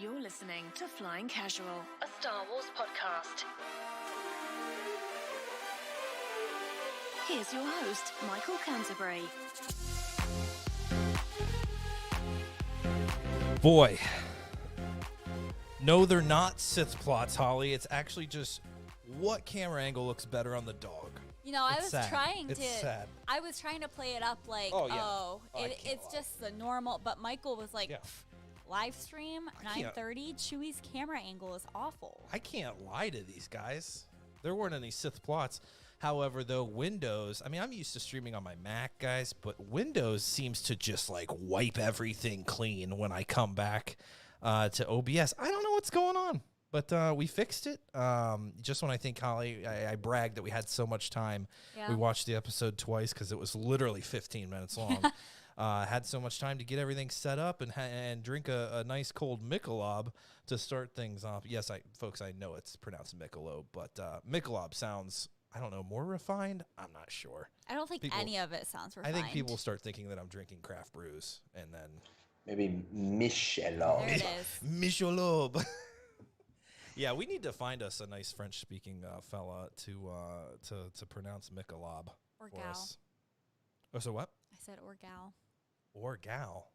You're listening to Flying Casual, a Star Wars podcast. Here's your host, Michael Canterbury. Boy. No, they're not Sith plots, Holly. It's actually just what camera angle looks better on the dog. You know, I was trying to play it up like, it's just the normal. But Michael was like, live stream, 9:30, Chewie's camera angle is awful. I can't lie to these guys. There weren't any Sith plots. However, though, Windows, I mean, I'm used to streaming on my Mac, guys, but Windows seems to just, like, wipe everything clean when I come back to OBS. I don't know what's going on, but we fixed it. Just when I think, Holly, I bragged that we had so much time. Yeah. We watched the episode twice because it was literally 15 minutes long. Had so much time to get everything set up and drink a nice cold Michelob to start things off. Yes, folks, I know it's pronounced Michelob, but Michelob sounds, I don't know, more refined? I'm not sure. I don't think any of it sounds refined. I think people start thinking that I'm drinking craft brews, and then... Maybe Michelob. There it is. Michelob. Yeah, we need to find us a nice French-speaking fella to pronounce Michelob or for gal. us. Oh, so what? I said or gal. Or gal.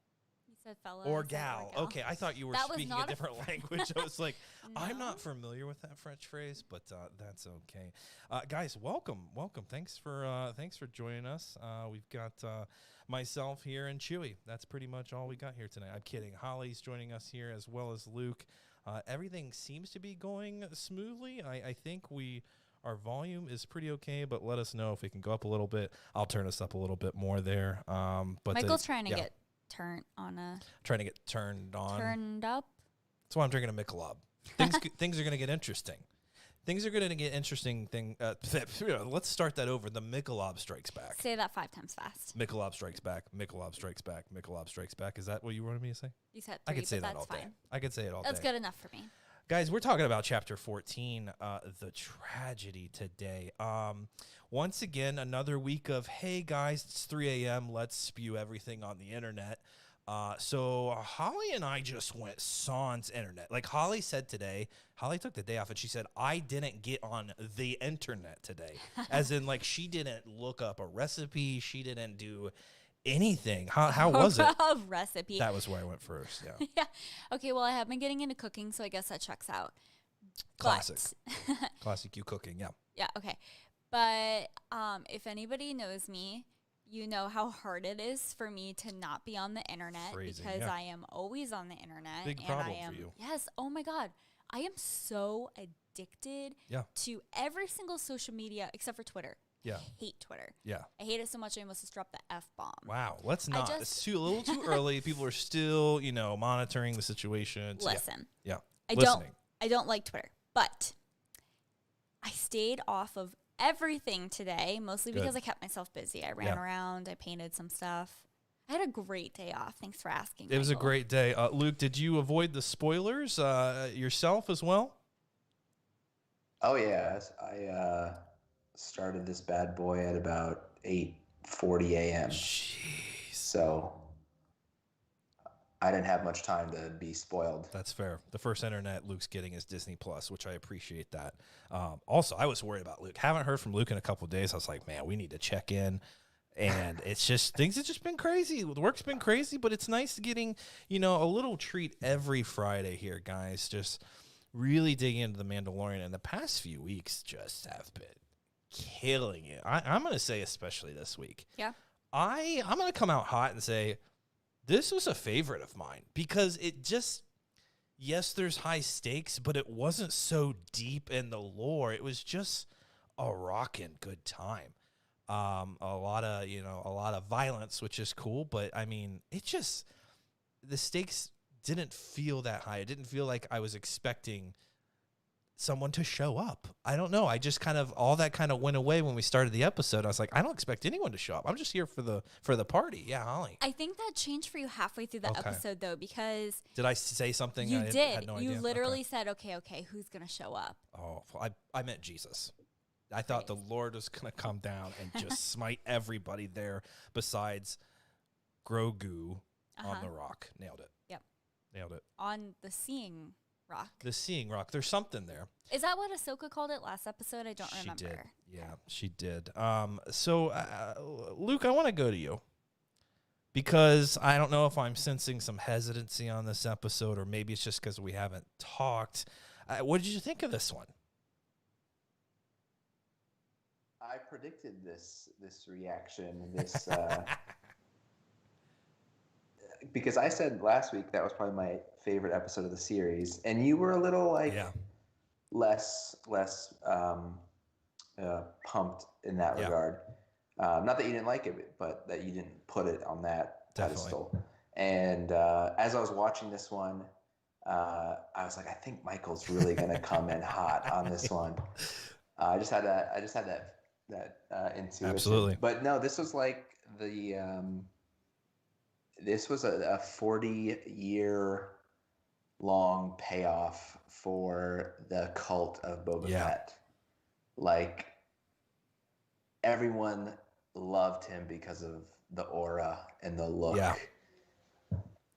You said fella. Or gal. Okay, I thought you were speaking a different language. I was like, No. I'm not familiar with that French phrase, but that's okay. Guys, welcome. Thanks for joining us. We've got myself here and Chewy. That's pretty much all we got here tonight. I'm kidding. Holly's joining us here as well as Luke. Everything seems to be going smoothly. I think our volume is pretty okay, but let us know if we can go up a little bit. I'll turn us up a little bit more there. But Michael's trying to get turned on turned on. Turned up. That's why I'm drinking a Michelob. Things are going to get interesting. Things are going to get interesting. Let's start that over. The Michelob strikes back. Say that 5 times fast. Michelob strikes back. Michelob strikes back. Michelob strikes back. Is that what you wanted me to say? You said 3, I could say that that's all day. fine. I could say it all day. That's good enough for me. Guys, we're talking about Chapter 14, the tragedy today. Once again, another week of, hey, guys, it's 3 a.m., let's spew everything on the internet. So Holly and I just went sans internet. Like Holly said today, Holly took the day off, and she said, I didn't get on the internet today. As in, like, she didn't look up a recipe. She didn't do anything. How was it? Recipe. That was where I went first. Yeah. Yeah. Okay. Well, I have been getting into cooking, so I guess that checks out. Classic. Classic you cooking. Yeah. Yeah. Okay. But if anybody knows me, you know how hard it is for me to not be on the internet because I am always on the internet. Big problem for you. Yes. Oh my God. I am so addicted to every single social media except for Twitter. Yeah. I hate Twitter. Yeah. I hate it so much I almost just dropped the F-bomb. Wow. Let's not. It's a little too early. People are still, monitoring the situation. So Listen. Yeah. I don't like Twitter, but I stayed off of everything today, mostly because I kept myself busy. I ran around. I painted some stuff. I had a great day off. Thanks for asking. It was a great day. Luke, did you avoid the spoilers yourself as well? Oh, yeah. I started this bad boy at about 8:40 a.m. Jeez. So I didn't have much time to be spoiled. That's fair. The first internet Luke's getting is Disney Plus, which I appreciate that. Also, I was worried about Luke. Haven't heard from Luke in a couple of days. I was like, man, we need to check in. And it's just, things have just been crazy. The work's been crazy, but it's nice getting, a little treat every Friday here, guys. Just really digging into the Mandalorian. And the past few weeks just have been killing it. I'm going to say especially this week. Yeah. I'm going to come out hot and say this was a favorite of mine because it just, yes, there's high stakes, but it wasn't so deep in the lore. It was just a rockin' good time. A lot of violence, which is cool, but I mean, the stakes didn't feel that high. It didn't feel like I was expecting someone to show up. I don't know. I just all that went away when we started the episode. I was like, I don't expect anyone to show up. I'm just here for the party. Yeah, Holly. I think that changed for you halfway through the episode though, because did I say something? You did. Had no you idea? literally said, okay, who's gonna show up? Oh, I meant Jesus. I thought the Lord was going to come down and just smite everybody there besides Grogu on the rock. Nailed it. Yep. Nailed it. on the Seeing Rock. The Seeing Rock. There's something there. Is that what Ahsoka called it last episode? I don't remember. She did. Yeah, she did. So, Luke, I want to go to you because I don't know if I'm sensing some hesitancy on this episode, or maybe it's just because we haven't talked. What did you think of this one? I predicted this reaction, because I said last week that was probably my favorite episode of the series, and you were a little less pumped in that regard. Not that you didn't like it, but that you didn't put it on that pedestal. And as I was watching this one, I was like, I think Michael's really going to come in hot on this one. I just had that intuition. Absolutely. But no, this was like this was a 40-year long payoff for the cult of Boba Fett. Like, everyone loved him because of the aura and the look. Yeah.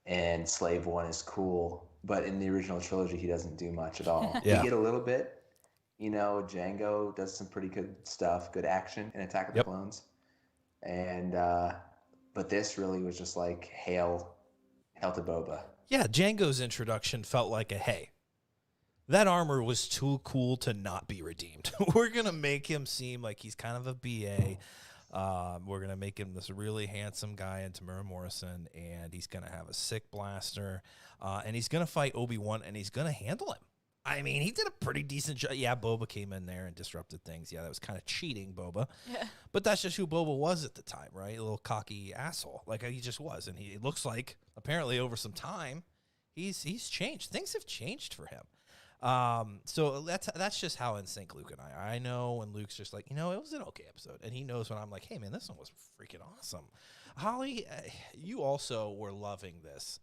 And Slave One is cool, but in the original trilogy, he doesn't do much at all. We get a little bit. Django does some pretty good stuff, good action in Attack of the Clones. And but this really was just like hail to Boba. Yeah, Django's introduction felt like that armor was too cool to not be redeemed. We're going to make him seem like he's kind of a BA. We're going to make him this really handsome guy in Tamura Morrison, and he's going to have a sick blaster, and he's going to fight Obi-Wan, and he's going to handle him. I mean, he did a pretty decent job. Yeah, Boba came in there and disrupted things. Yeah, that was kind of cheating, Boba. Yeah. But that's just who Boba was at the time, right? A little cocky asshole. Like, he just was. And it looks like, apparently, over some time, he's changed. Things have changed for him. So that's just how in sync Luke and I know when Luke's just like, it was an okay episode. And he knows when I'm like, hey, man, this one was freaking awesome. Holly, you also were loving this.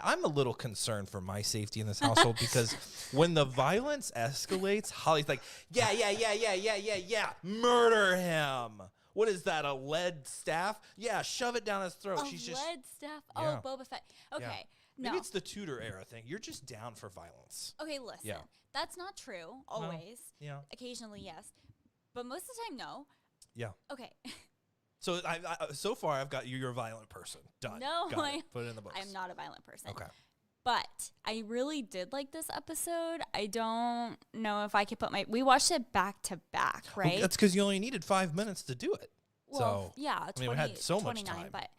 I'm a little concerned for my safety in this household because when the violence escalates, Holly's like, yeah, murder him. What is that, a lead staff? Yeah, shove it down his throat. She's just lead staff? Oh, Boba Fett. Okay. Yeah. Maybe it's the Tudor era thing. You're just down for violence. Okay, listen. That's not true, always. No. Yeah. Occasionally, yes. But most of the time, no. Yeah. Okay. So so far, I've got you're a violent person. Done. No, put it in the books. I'm not a violent person. Okay. But I really did like this episode. I don't know if I could we watched it back to back, right? Well, that's because you only needed 5 minutes to do it. Well, so, yeah, we had so much time. But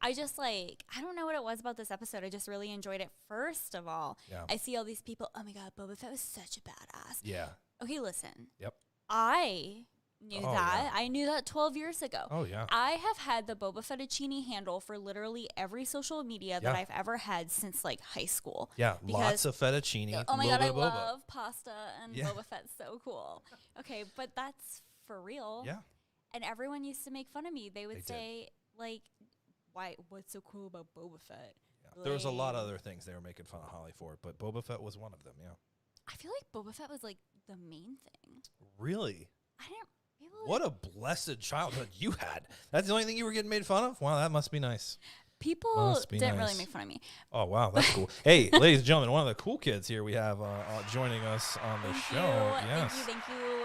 I just I don't know what it was about this episode. I just really enjoyed it. First of all, I see all these people, oh my God, Boba Fett was such a badass. Yeah. Okay, listen. Yep. I knew that. Yeah. I knew that 12 years ago. Oh, yeah. I have had the Boba Fettuccine handle for literally every social media that I've ever had since high school. Yeah, lots of fettuccine. Oh my God, I love pasta, and Boba Fett's so cool. Okay, but that's for real. Yeah. And everyone used to make fun of me. They would say, why? What's so cool about Boba Fett? Yeah. There was a lot of other things they were making fun of Holly for, but Boba Fett was one of them, I feel like Boba Fett was, the main thing. Really? I didn't feel What a blessed childhood you had. That's the only thing you were getting made fun of? Wow, that must be nice. People didn't really make fun of me. Oh, wow, that's cool. Hey, ladies and gentlemen, one of the cool kids here we have joining us on the show. Yes. Thank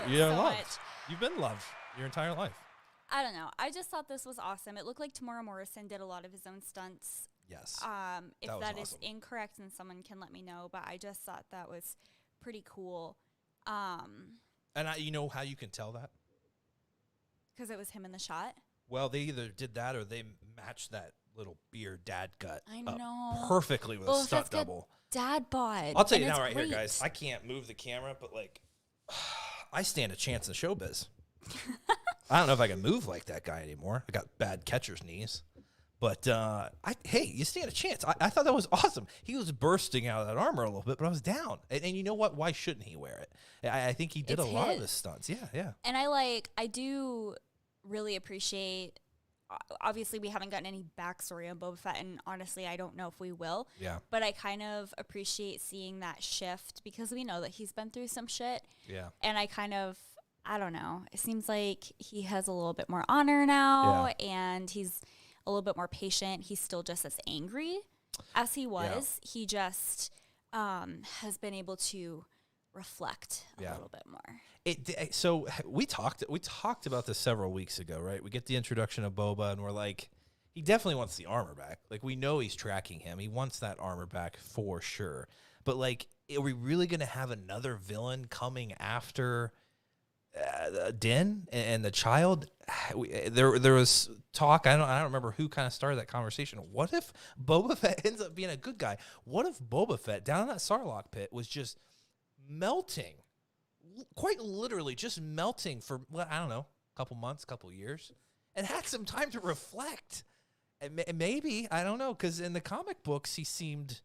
you so much. You've been loved your entire life. I don't know. I just thought this was awesome. It looked like Tamura Morrison did a lot of his own stunts. Yes. If that is incorrect, then someone can let me know. But I just thought that was pretty cool. And you know how you can tell that? Because it was him in the shot? Well, they either did that or they matched that little beard dad gut up perfectly with a stunt double. Dad bod. I'll tell you now right here, guys. I can't move the camera, but I stand a chance in showbiz. I don't know if I can move like that guy anymore. I got bad catcher's knees. But, hey, you stand a chance. I thought that was awesome. He was bursting out of that armor a little bit, but I was down. And you know what? Why shouldn't he wear it? I think he did a lot of his stunts. Yeah. And I do really appreciate, obviously we haven't gotten any backstory on Boba Fett, and honestly, I don't know if we will. Yeah. But I kind of appreciate seeing that shift because we know that he's been through some shit. Yeah. And I don't know. It seems like he has a little bit more honor now, and he's a little bit more patient. He's still just as angry. as he was, he just has been able to reflect a little bit more. So we talked about this several weeks ago, right? We get the introduction of Boba, and we're like, he definitely wants the armor back. Like, we know he's tracking him. He wants that armor back for sure. But, like, are we really going to have another villain coming after Din and the child? There was talk. I don't remember who kind of started that conversation. What if Boba Fett ends up being a good guy? What if Boba Fett down in that Sarlacc pit was just melting, quite literally just melting for, well, I don't know, a couple months, couple years, and had some time to reflect? And maybe, I don't know, because in the comic books, with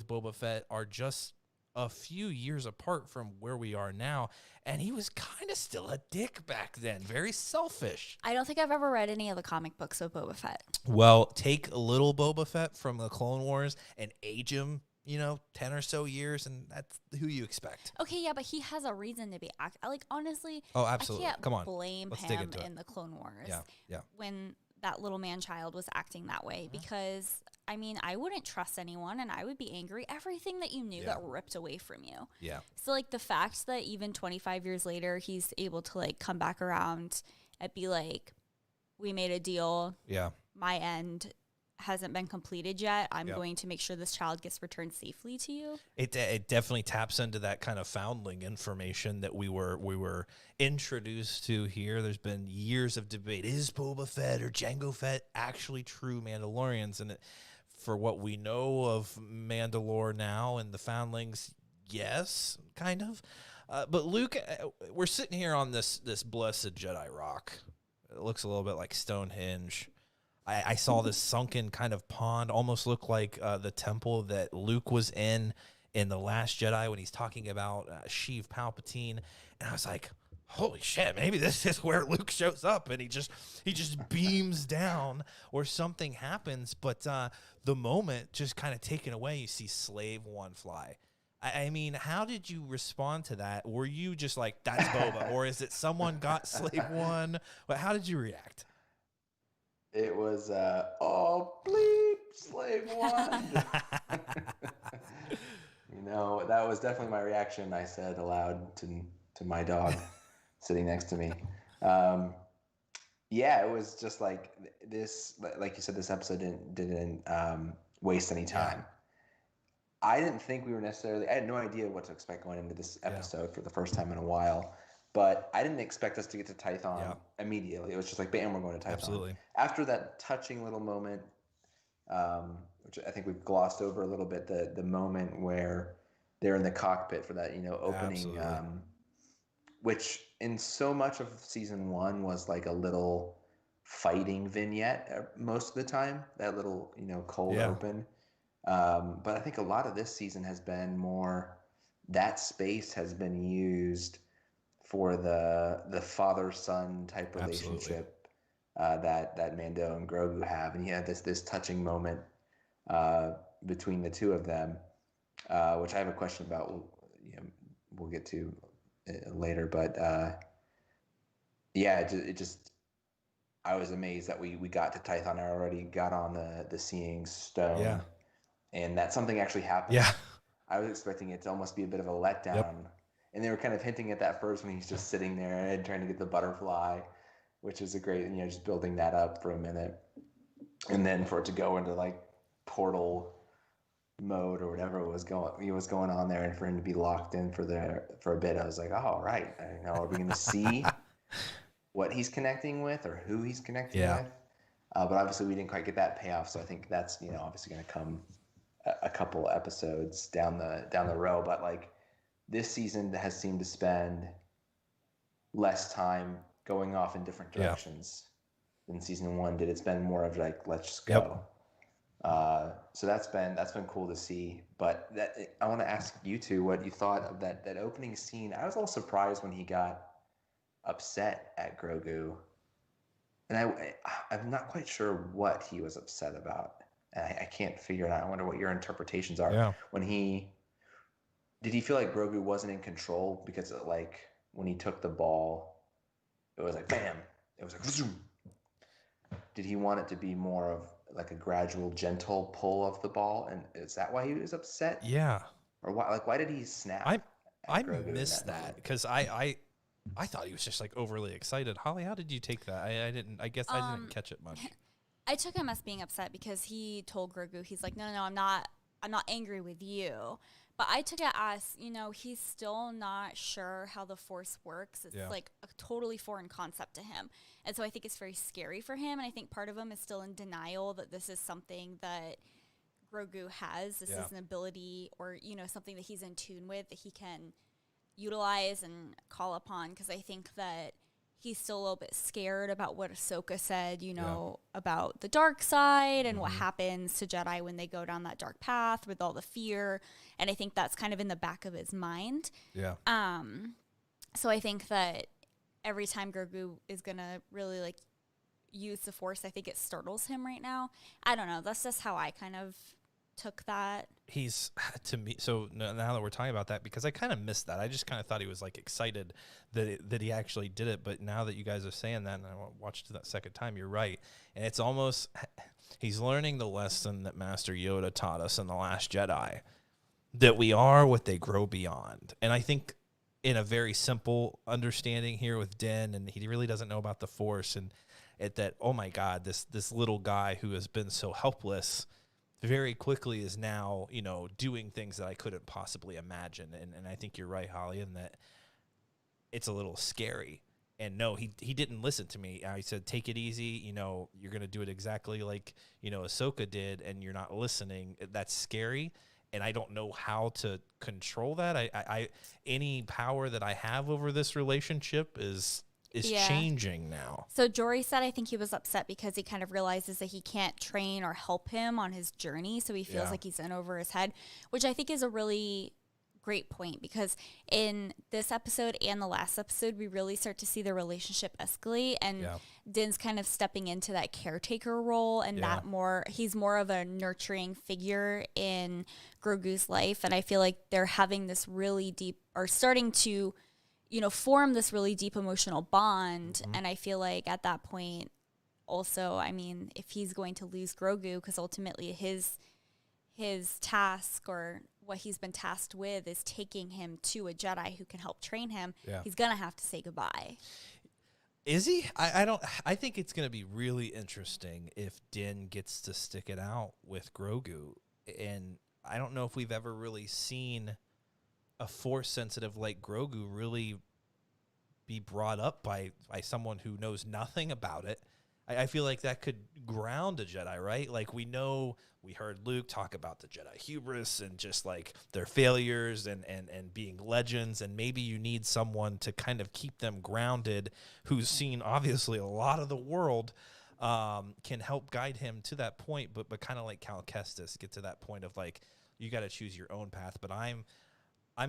Boba Fett are just a few years apart from where we are now, and he was kind of still a dick back then, very selfish. I don't think I've ever read any of the comic books of Boba Fett. Well, take little Boba Fett from the Clone Wars and age him, 10 or so years, and that's who you expect. Okay, yeah, but he has a reason to be like, honestly. Oh, absolutely. I can't Come on. blame Let's him in the Clone Wars. Yeah. When that little man child was acting that way, because I mean, I wouldn't trust anyone, and I would be angry. Everything that you knew got ripped away from you. Yeah. So, like, the fact that even 25 years later, he's able to, like, come back around and be like, we made a deal. Yeah. My end hasn't been completed yet. I'm going to make sure this child gets returned safely to you. It definitely taps into that kind of foundling information that we were introduced to here. There's been years of debate. Is Boba Fett or Jango Fett actually true Mandalorians? And for what we know of Mandalore now and the foundlings, yes, kind of. But Luke, we're sitting here on this blessed Jedi rock. It looks a little bit like Stonehenge. I saw this sunken kind of pond, almost looked like the temple that Luke was in The Last Jedi when he's talking about Sheev Palpatine. And I was like, holy shit, maybe this is where Luke shows up and he just beams down or something happens. But the moment just kind of taken away, you see Slave One fly. I mean, how did you respond to that? Were you just like, that's Boba? Or is it someone got Slave One? But how did you react? It was, oh, bleep, Slave One. That was definitely my reaction. I said aloud to my dog sitting next to me. Yeah, it was just like this, like you said, this episode didn't waste any time. I didn't think I had no idea what to expect going into this episode for the first time in a while. But I didn't expect us to get to Tython immediately. It was just like, bam, we're going to Tython. Absolutely. After that touching little moment, which I think we've glossed over a little bit, the moment where they're in the cockpit for that, opening, which in so much of season 1 was like a little fighting vignette most of the time, that little, cold open. But I think a lot of this season has been more, that space has been used for the father-son type relationship that Mando and Grogu have. And he had this touching moment between the two of them, which I have a question about, we'll get to later. But I was amazed that we got to Tython. I already got on the Seeing Stone, and that something actually happened. Yeah. I was expecting it to almost be a bit of a letdown. Yep. And they were kind of hinting at that first when he's just sitting there and trying to get the butterfly, which is a great, just building that up for a minute. And then for it to go into like portal mode or whatever was going on there, and for him to be locked in for a bit, I was like, oh, right. Are we going to see what he's connecting with or who he's connecting with? But obviously we didn't quite get that payoff. So I think that's, obviously going to come a couple episodes down the road. But like, this season has seemed to spend less time going off in different directions than season 1 did. It's been more of like, let's just go. So that's been cool to see. But I want to ask you two what you thought of that opening scene. I was a little surprised when he got upset at Grogu, and I'm not quite sure what he was upset about. I can't figure it out. I wonder what your interpretations are. Yeah. Did he feel like Grogu wasn't in control because when he took the ball, it was like bam, it was like zoom. Did he want it to be more of like a gradual, gentle pull of the ball, and is that why he was upset? Yeah. Or why did he snap I at Grogu in missed that that moment? because I thought he was just like overly excited. Holly, how did you take that? I didn't. I guess I didn't catch it much. I took him as being upset because he told Grogu, he's like, no, I'm not angry with you. But I took it as, he's still not sure how the Force works. It's like a totally foreign concept to him. And so I think it's very scary for him. And I think part of him is still in denial that this is something that Grogu has. This is an ability or, something that he's in tune with that he can utilize and call upon. Because I think that he's still a little bit scared about what Ahsoka said, about the dark side and what happens to Jedi when they go down that dark path with all the fear. And I think that's kind of in the back of his mind. Yeah. So I think that every time Grogu is going to really like use the Force, I think it startles him right now. I don't know. That's just how I kind of took that. He's to me. So now that we're talking about that, because I kind of missed that. I just kind of thought he was like excited that he actually did it. But now that you guys are saying that, and I watched it that second time, you're right. And it's almost he's learning the lesson that Master Yoda taught us in The Last Jedi, that we are what they grow beyond. And I think in a very simple understanding here with Din, and he really doesn't know about the Force, and that oh my God, this little guy who has been so helpless very quickly is now, doing things that I couldn't possibly imagine. And I think you're right, Holly, in that it's a little scary. And no, he didn't listen to me. I said, take it easy. You're going to do it exactly like, Ahsoka did, and you're not listening. That's scary. And I don't know how to control that. I any power that I have over this relationship is changing now. So Jory said, I think he was upset because he kind of realizes that he can't train or help him on his journey. So he feels like he's in over his head, which I think is a really great point, because in this episode and the last episode, we really start to see the relationship escalate, and Din's kind of stepping into that caretaker role, and he's more of a nurturing figure in Grogu's life. And I feel like they're having this really deep, or starting to form this really deep emotional bond. And I feel like at that point also, I mean, if he's going to lose Grogu, because ultimately his task, or what he's been tasked with, is taking him to a Jedi who can help train him, he's going to have to say goodbye. Is he? I think it's going to be really interesting if Din gets to stick it out with Grogu. And I don't know if we've ever really seen a Force sensitive like Grogu really be brought up by someone who knows nothing about it. I feel like that could ground a Jedi, right? Like we heard Luke talk about the Jedi hubris and just like their failures and being legends. And maybe you need someone to kind of keep them grounded, who's seen obviously a lot of the world, can help guide him to that point. But kind of like Cal Kestis, get to that point of like, you got to choose your own path. But I'm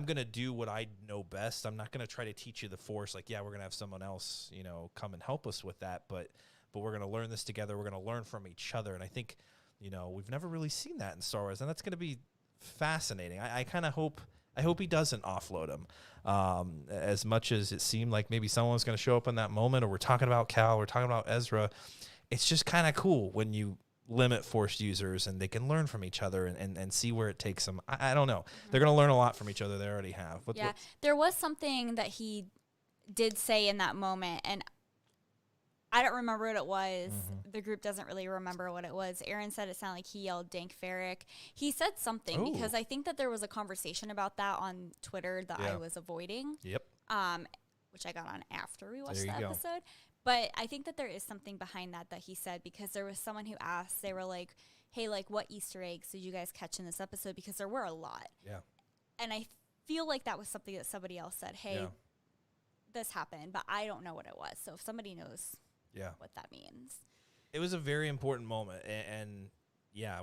going to do what I know best. I'm not going to try to teach you the Force. Like, we're going to have someone else, come and help us with that. But we're going to learn this together. We're going to learn from each other. And I think, we've never really seen that in Star Wars. And that's going to be fascinating. I kind of hope he doesn't offload him. As much as it seemed like maybe someone's going to show up in that moment, or we're talking about Cal, we're talking about Ezra. It's just kind of cool when you limit Force users and they can learn from each other and see where it takes them. I don't know. They're going to learn a lot from each other. They already have. There was something that he did say in that moment, and I don't remember what it was. The group doesn't really remember what it was. Aaron said it sounded like he yelled Dank Farrik. He said something because I think that there was a conversation about that on Twitter that I was avoiding. Yep. Which I got on after we watched the episode. But I think that there is something behind that he said, because there was someone who asked, they were like, hey, like, what Easter eggs did you guys catch in this episode? Because there were a lot. Yeah. And I feel like that was something that somebody else said, hey, this happened, but I don't know what it was. So if somebody knows what that means. It was a very important moment. And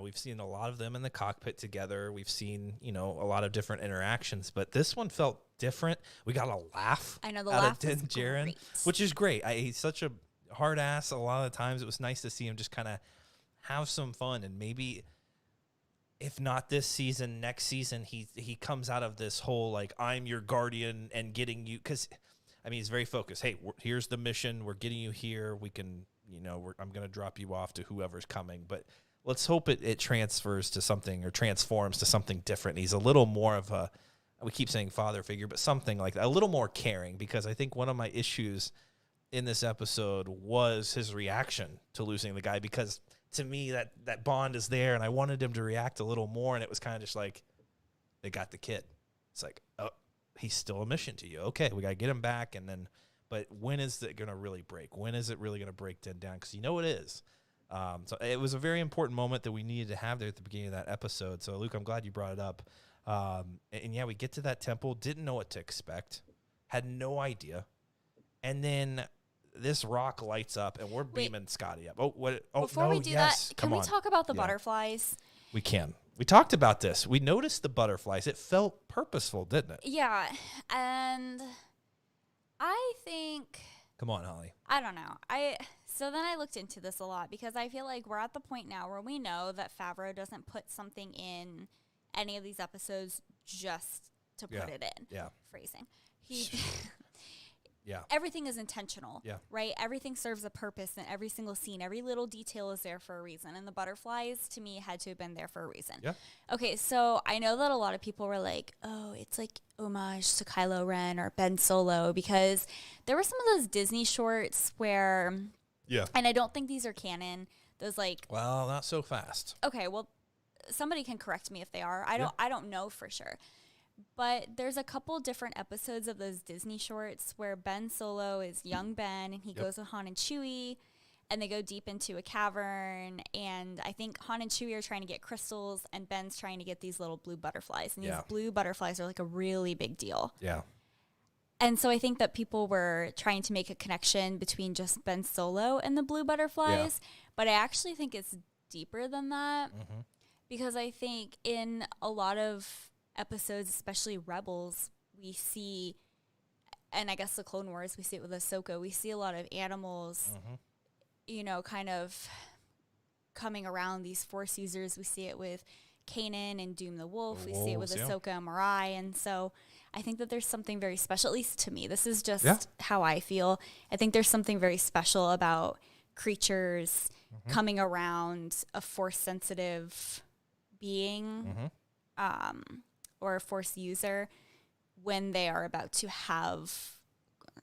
we've seen a lot of them in the cockpit together. We've seen, a lot of different interactions, but this one felt different. We got a laugh. I know, the laugh was great. Which is great. He's such a hard ass a lot of the times. It was nice to see him just kind of have some fun, and maybe if not this season, next season, he comes out of this whole, like, I'm your guardian and getting you, because, I mean, he's very focused. Hey, here's the mission. We're getting you here. We can, I'm going to drop you off to whoever's coming, but let's hope it transfers to something or transforms to something different. He's a little more of we keep saying father figure, but something like that, a little more caring, because I think one of my issues in this episode was his reaction to losing the guy, because to me that bond is there and I wanted him to react a little more, and it was kind of just like, they got the kid. It's like, oh, he's still a mission to you. Okay, we got to get him back. And then, but when is it going to really break? When is it really going to break down? Because it is. So it was a very important moment that we needed to have there at the beginning of that episode. So, Luke, I'm glad you brought it up. And yeah, we get to that temple, didn't know what to expect, had no idea. And then this rock lights up, and we're beaming Scotty up. Oh, what? Oh, before we do that, can we talk about the butterflies? We can. We talked about this. We noticed the butterflies. It felt purposeful, didn't it? Yeah, and I think... Come on, Holly. I don't know. So then I looked into this a lot, because I feel like we're at the point now where we know that Favreau doesn't put something in any of these episodes just to put it in. Yeah. Phrasing. Yeah. Everything is intentional. Yeah. Right? Everything serves a purpose in every single scene. Every little detail is there for a reason. And the butterflies, to me, had to have been there for a reason. Yeah. Okay, so I know that a lot of people were like, oh, it's like homage to Kylo Ren or Ben Solo, because there were some of those Disney shorts where... Yeah. And I don't think these are canon. Those like... Well, not so fast. Okay, well, somebody can correct me if they are. I don't know for sure. But there's a couple different episodes of those Disney shorts where Ben Solo is young Ben, and he goes with Han and Chewie, and they go deep into a cavern, and I think Han and Chewie are trying to get crystals, and Ben's trying to get these little blue butterflies, and these blue butterflies are like a really big deal. Yeah. And so I think that people were trying to make a connection between just Ben Solo and the blue butterflies, but I actually think it's deeper than that, because I think in a lot of episodes, especially Rebels, we see, and I guess the Clone Wars, we see it with Ahsoka, we see a lot of animals, kind of coming around these Force users. We see it with Kanan and Doom the Wolf. We see it with Ahsoka and Mirai. And so I think that there's something very special, at least to me. This is just how I feel. I think there's something very special about creatures coming around a Force-sensitive being, or a Force user, when they are about to have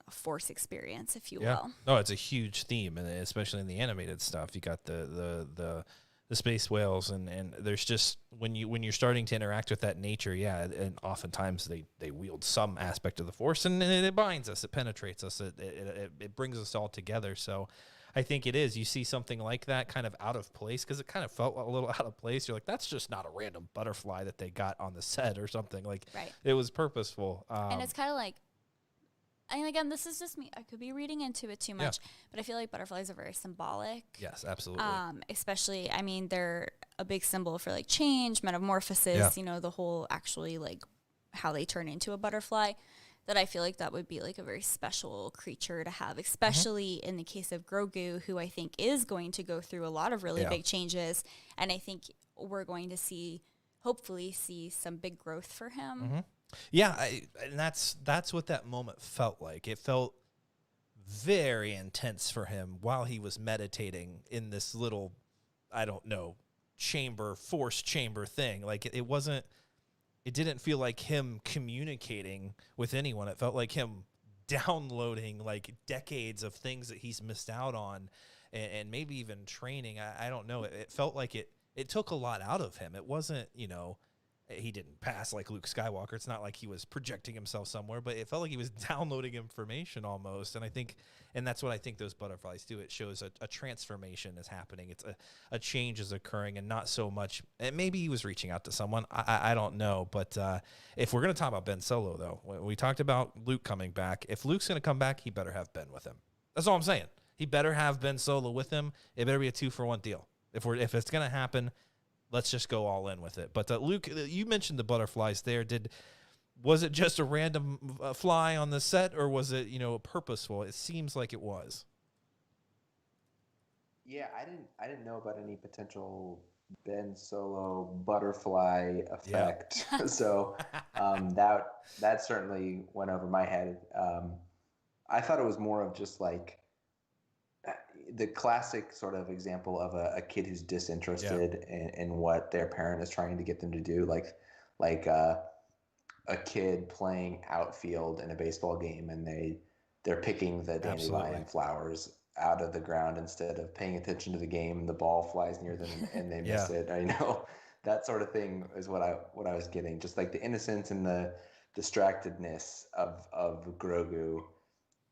a Force experience, if you will. No, it's a huge theme, and especially in the animated stuff. You got the space whales, and there's just when you're starting to interact with that nature, and oftentimes they wield some aspect of the Force, and it binds us, it penetrates us, it brings us all together. So I think it is. You see something like that kind of out of place, because it kind of felt a little out of place. You're like, that's just not a random butterfly that they got on the set or something. Like, it was purposeful. And it's kind of like, and again, this is just me. I could be reading into it too much, but I feel like butterflies are very symbolic. Yes, absolutely. Especially, I mean, they're a big symbol for like change, metamorphosis, the whole actually like how they turn into a butterfly. That I feel like that would be like a very special creature to have, especially in the case of Grogu, who I think is going to go through a lot of really big changes. And I think we're going to hopefully see some big growth for him. Yeah, and that's what that moment felt like. It felt very intense for him while he was meditating in this little, I don't know, Force chamber thing. Like it didn't feel like him communicating with anyone. It felt like him downloading like decades of things that he's missed out on, and maybe even training. I don't know. It felt like it took a lot out of him. It wasn't, he didn't pass like Luke Skywalker. It's not like he was projecting himself somewhere, but it felt like he was downloading information almost. And that's what I think those butterflies do. It shows a transformation is happening. It's a change is occurring, and not so much. And maybe he was reaching out to someone. I don't know. But if we're going to talk about Ben Solo, though, we talked about Luke coming back. If Luke's going to come back, he better have Ben with him. That's all I'm saying. He better have Ben Solo with him. It better be a 2-for-1 deal. If it's going to happen, let's just go all in with it. But Luke, you mentioned the butterflies there. Was it just a random fly on the set, or was it, purposeful? It seems like it was. Yeah, I didn't know about any potential Ben Solo butterfly effect. Yeah. So that certainly went over my head. I thought it was more of just like the classic sort of example of a kid who's disinterested in what their parent is trying to get them to do, like a kid playing outfield in a baseball game, and they're picking the dandelion flowers out of the ground instead of paying attention to the game. The ball flies near them and they miss it. I know that sort of thing is what I was getting. Just like the innocence and the distractedness of Grogu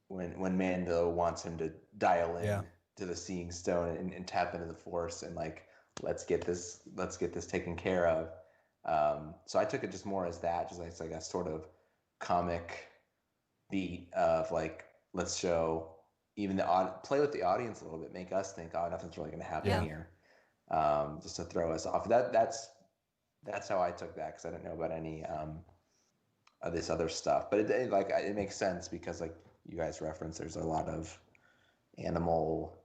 when Mando wants him to dial in to the Seeing Stone and tap into the Force and like let's get this taken care of. So I took it just more as that, just like a sort of comic beat of like, let's show even play with the audience a little bit, make us think, oh, nothing's really going to happen here, just to throw us off. That's how I took that, because I didn't know about any of this other stuff. But it makes sense because, like you guys referenced, there's a lot of animal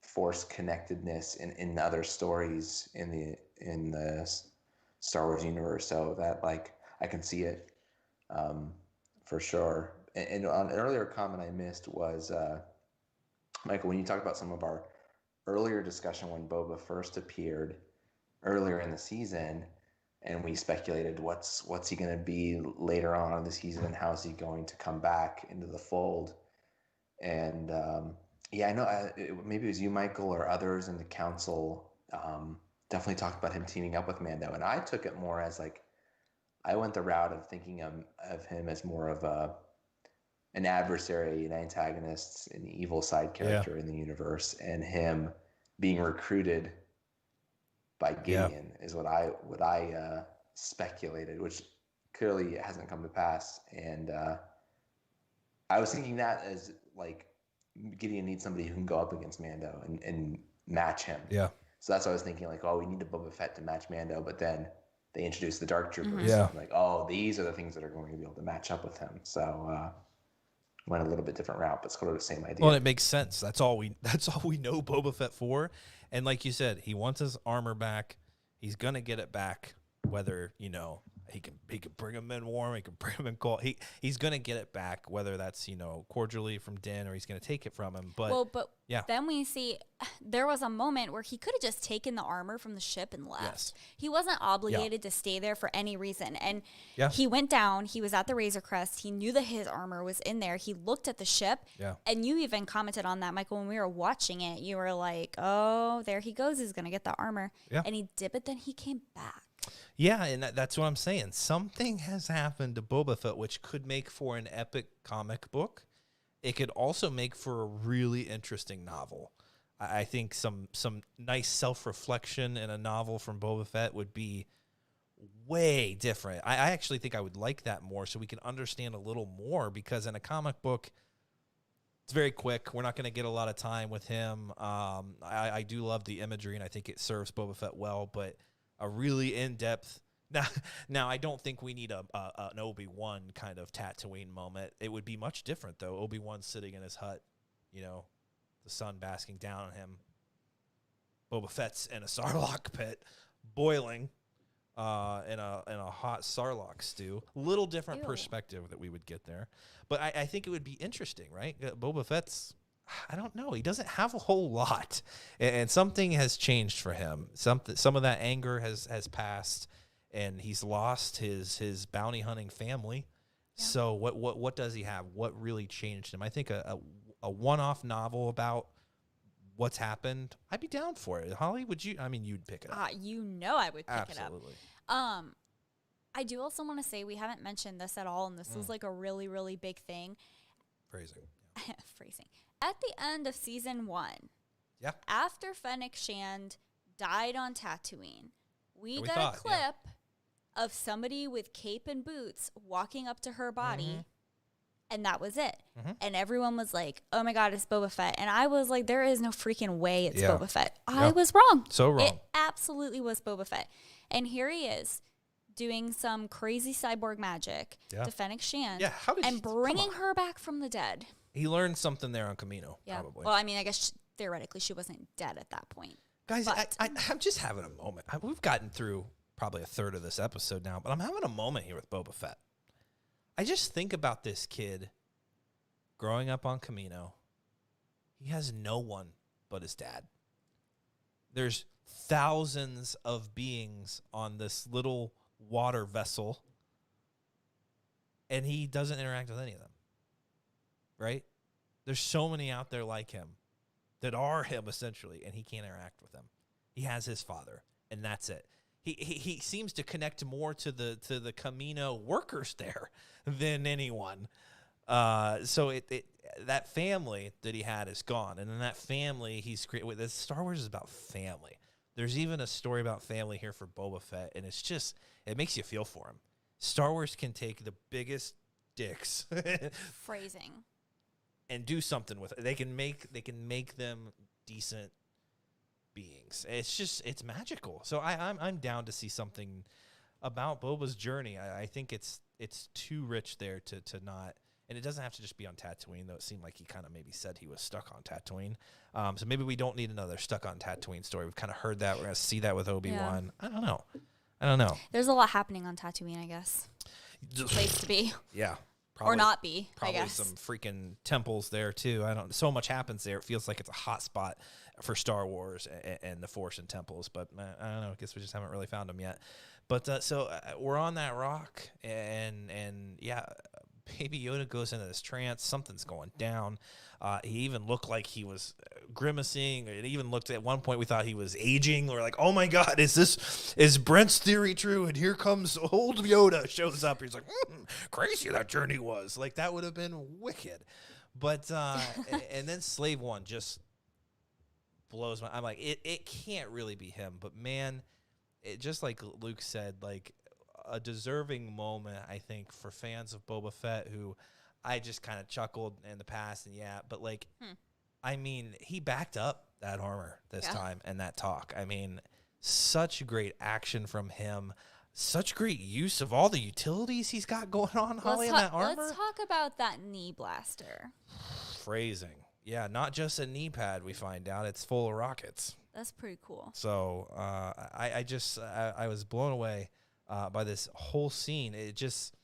Force connectedness in other stories in the Star Wars universe, so that like I can see it for sure. And on an earlier comment I missed was Michael, when you talked about some of our earlier discussion when Boba first appeared earlier in the season, and we speculated what's he going to be later on in the season and how is he going to come back into the fold. And I know maybe it was you, Michael, or others in the council definitely talked about him teaming up with Mando, and I took it more as like I went the route of thinking of him as more of an adversary, an antagonist, an evil side character in the universe, and him being recruited by Gideon is what I speculated, which clearly hasn't come to pass. And I was thinking that as like Gideon needs somebody who can go up against Mando and match him. Yeah. So that's what I was thinking, like, oh, we need a Boba Fett to match Mando, but then they introduced the Dark Troopers. Mm-hmm. Like, oh, these are the things that are going to be able to match up with him. So went a little bit different route, but sort of the same idea. Well, it makes sense. That's all we know Boba Fett for. And like you said, he wants his armor back. He's gonna get it back, whether he can bring him in warm, he can bring him in cold. He's gonna get it back, whether that's cordially from Din or he's gonna take it from him. But then we see there was a moment where he could have just taken the armor from the ship and left. Yes. He wasn't obligated to stay there for any reason. And he went down. He was at the Razor Crest. He knew that his armor was in there. He looked at the ship. Yeah. And you even commented on that, Michael, when we were watching it. You were like, "Oh, there he goes. He's gonna get the armor." Yeah. And he did, but then he came back. Yeah, and that's what I'm saying. Something has happened to Boba Fett which could make for an epic comic book. It could also make for a really interesting novel. I think some nice self-reflection in a novel from Boba Fett would be way different. I actually think I would like that more, so we can understand a little more, because in a comic book, it's very quick. We're not going to get a lot of time with him. I do love the imagery, and I think it serves Boba Fett well, but a really in-depth. Now I don't think we need an Obi-Wan kind of Tatooine moment. It would be much different, though. Obi-Wan's sitting in his hut, the sun basking down on him. Boba Fett's in a Sarlacc pit, boiling in a hot Sarlacc stew. Little different perspective that we would get there. But I think it would be interesting, right? Boba Fett's, I don't know. He doesn't have a whole lot, and something has changed for him. Some of that anger has passed, and he's lost his bounty hunting family. Yeah. So what does he have? What really changed him? I think a one-off novel about what's happened, I'd be down for it. Holly, would you? I mean, you'd pick it up. I would pick it up. Absolutely. I do also want to say we haven't mentioned this at all, and this is like a really, really big thing. Phrasing. At the end of season 1, after Fennec Shand died on Tatooine, we got a clip of somebody with cape and boots walking up to her body, and that was it. Mm-hmm. And everyone was like, "Oh my God, it's Boba Fett!" And I was like, "There is no freaking way it's Boba Fett." I was wrong. So wrong. It absolutely was Boba Fett, and here he is doing some crazy cyborg magic to Fennec Shand, and bringing her back from the dead. He learned something there on Kamino, probably. Well, I mean, I guess theoretically she wasn't dead at that point. Guys, I'm just having a moment. We've gotten through probably a third of this episode now, but I'm having a moment here with Boba Fett. I just think about this kid growing up on Kamino. He has no one but his dad. There's thousands of beings on this little water vessel, and he doesn't interact with any of them, right? There's so many out there like him that are him, essentially, and he can't interact with them. He has his father, and that's it. He seems to connect more to the Camino workers there than anyone. So that family that he had is gone, and in that family he's created. Star Wars is about family. There's even a story about family here for Boba Fett, and it makes you feel for him. Star Wars can take the biggest dicks phrasing and do something with it. They can make them decent beings. It's magical. So I'm down to see something about Boba's journey. I think it's too rich there to not, and it doesn't have to just be on Tatooine, though it seemed like he kind of maybe said he was stuck on Tatooine. So maybe we don't need another stuck on Tatooine story. We've kind of heard that. We're going to see that with Obi-Wan. Yeah. I don't know. There's a lot happening on Tatooine, I guess. Place to be. Yeah. Probably, or not be, probably I guess. Some freaking temples there, too. So much happens there. It feels like it's a hot spot for Star Wars and the Force and temples. But I don't know. I guess we just haven't really found them yet. But so we're on that rock, and yeah, Baby Yoda goes into this trance. Something's going down. He even looked like he was grimacing. It even looked at one point we thought he was aging. We're like, oh my God, is Brent's theory true? And here comes old Yoda shows up. He's like, crazy that journey was. Like, that would have been wicked. But and then Slave One just blows my. I'm like, it can't really be him. But man, it just like Luke said, like a deserving moment, I think, for fans of Boba Fett who I just kind of chuckled in the past, and but like, I mean, he backed up that armor this time and that talk. I mean, such great action from him, such great use of all the utilities he's got going on, Holly, in that armor. Let's talk about that knee blaster. Phrasing. Yeah, not just a knee pad, we find out. It's full of rockets. That's pretty cool. So I was blown away by this whole scene. It just...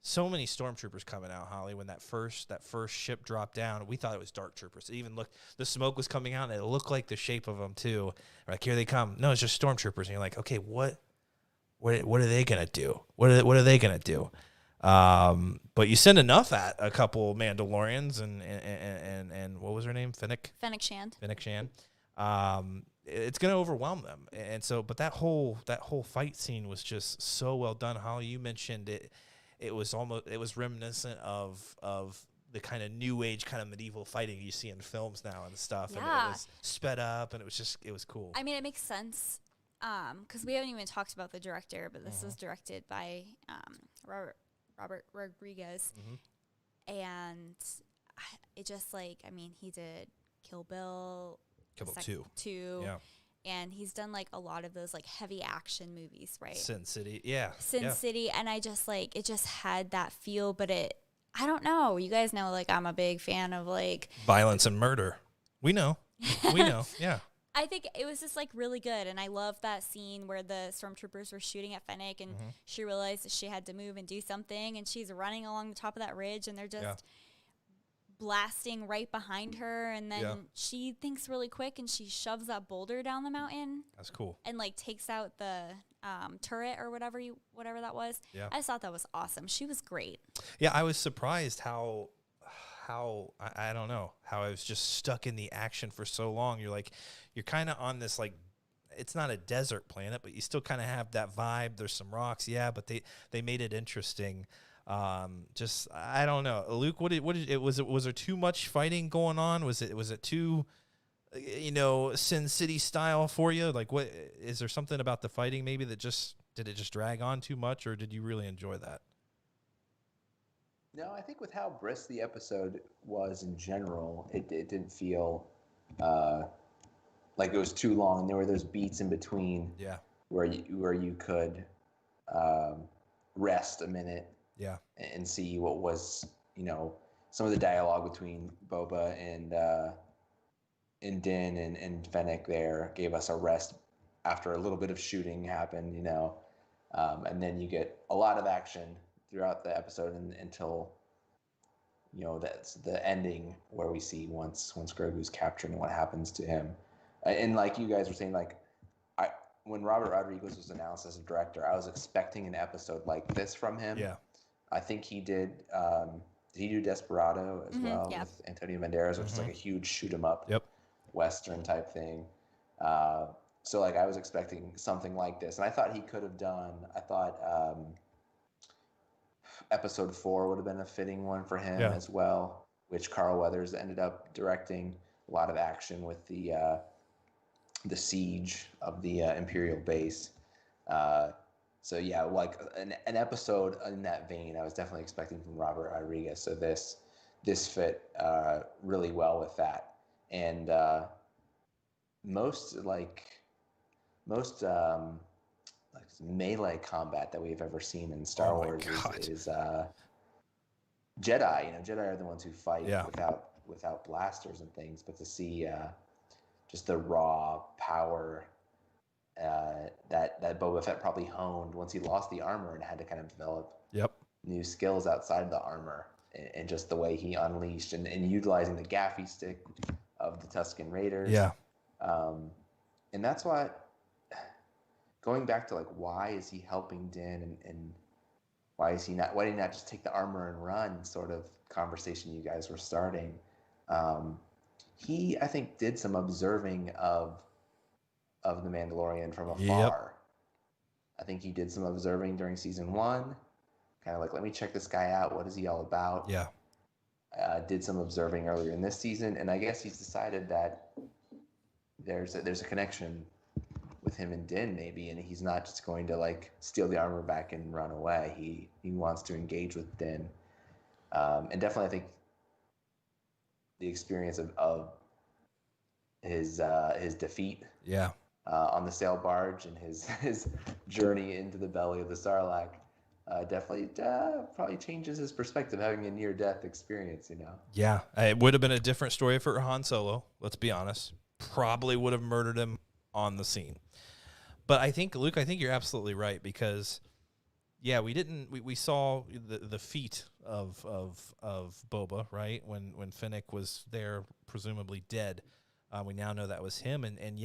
So many stormtroopers coming out, Holly. When that first ship dropped down, we thought it was dark troopers. It even looked, the smoke was coming out, and it looked like the shape of them too. We're like, here they come. No, it's just stormtroopers. And you're like, okay, what are they gonna do? What are they gonna do? But you send enough at a couple Mandalorians and what was her name? Fennec Shand. It's gonna overwhelm them. And so, but that whole fight scene was just so well done, Holly. You mentioned it. It was reminiscent of the kind of new age kind of medieval fighting you see in films now and stuff. Yeah. And it was sped up, and it was cool. I mean, it makes sense because we haven't even talked about the director, but this was directed by Robert Rodriguez, and it just like, I mean, he did Kill Bill 2. Yeah. And he's done like a lot of those like heavy action movies, right? Sin City, City, and I just like, it just had that feel, but I don't know. You guys know, like, I'm a big fan of like violence and murder. We know, yeah. I think it was just like really good, and I love that scene where the stormtroopers were shooting at Fennec, and she realized that she had to move and do something, and she's running along the top of that ridge, and they're just blasting right behind her, and then she thinks really quick and she shoves that boulder down the mountain. That's cool. And like takes out the turret or whatever that was. Yeah. I just thought that was awesome. She was great. Yeah, I was surprised how I don't know, how I was just stuck in the action for so long. You're kind of on this, like, it's not a desert planet, but you still kind of have that vibe. There's some rocks, but they made it interesting. Just, I don't know, Luke, was there too much fighting going on? Was it too, Sin City style for you? Like, what is there something about the fighting maybe that did it just drag on too much, or did you really enjoy that? No, I think with how brisk the episode was in general, it didn't feel like it was too long. There were those beats in between, where you could rest a minute. Yeah, and see what was, some of the dialogue between Boba and Din and Fennec there gave us a rest after a little bit of shooting happened, and then you get a lot of action throughout the episode until that's the ending where we see once Grogu's captured and what happens to him. And like you guys were saying, like when Robert Rodriguez was announced as a director, I was expecting an episode like this from him. Yeah. I think he did. Did he do Desperado as well with Antonio Banderas, which is like a huge shoot 'em up Western type thing. So like I was expecting something like this, and I thought he could have done. I thought episode 4 would have been a fitting one for him as well, which Carl Weathers ended up directing. A lot of action with the siege of the Imperial base. So yeah, like an episode in that vein, I was definitely expecting from Robert Rodriguez. So this fit really well with that, and most melee combat that we've ever seen in Star Wars is Jedi. Jedi are the ones who fight without blasters and things, but to see just the raw power that Boba Fett probably honed once he lost the armor and had to kind of develop new skills outside of the armor, and just the way he unleashed and utilizing the gaffy stick of the Tusken Raiders. And that's why, going back to like, why is he helping Din, and why did he not just take the armor and run sort of conversation you guys were starting. He, I think, did some observing of the Mandalorian from afar. I think he did some observing during season 1, kind of like, let me check this guy out. What is he all about? Did some observing earlier in this season, and I guess he's decided that there's a connection with him and Din maybe, and he's not just going to like steal the armor back and run away. He wants to engage with Din, and definitely I think the experience of his defeat on the sail barge and his journey into the belly of the Sarlacc definitely probably changes his perspective, having a near-death experience, Yeah, it would have been a different story for Han Solo, let's be honest. Probably would have murdered him on the scene. But I think, Luke, you're absolutely right, because we saw the feat of Boba, right? When Fennec was there, presumably dead. We now know that was him, and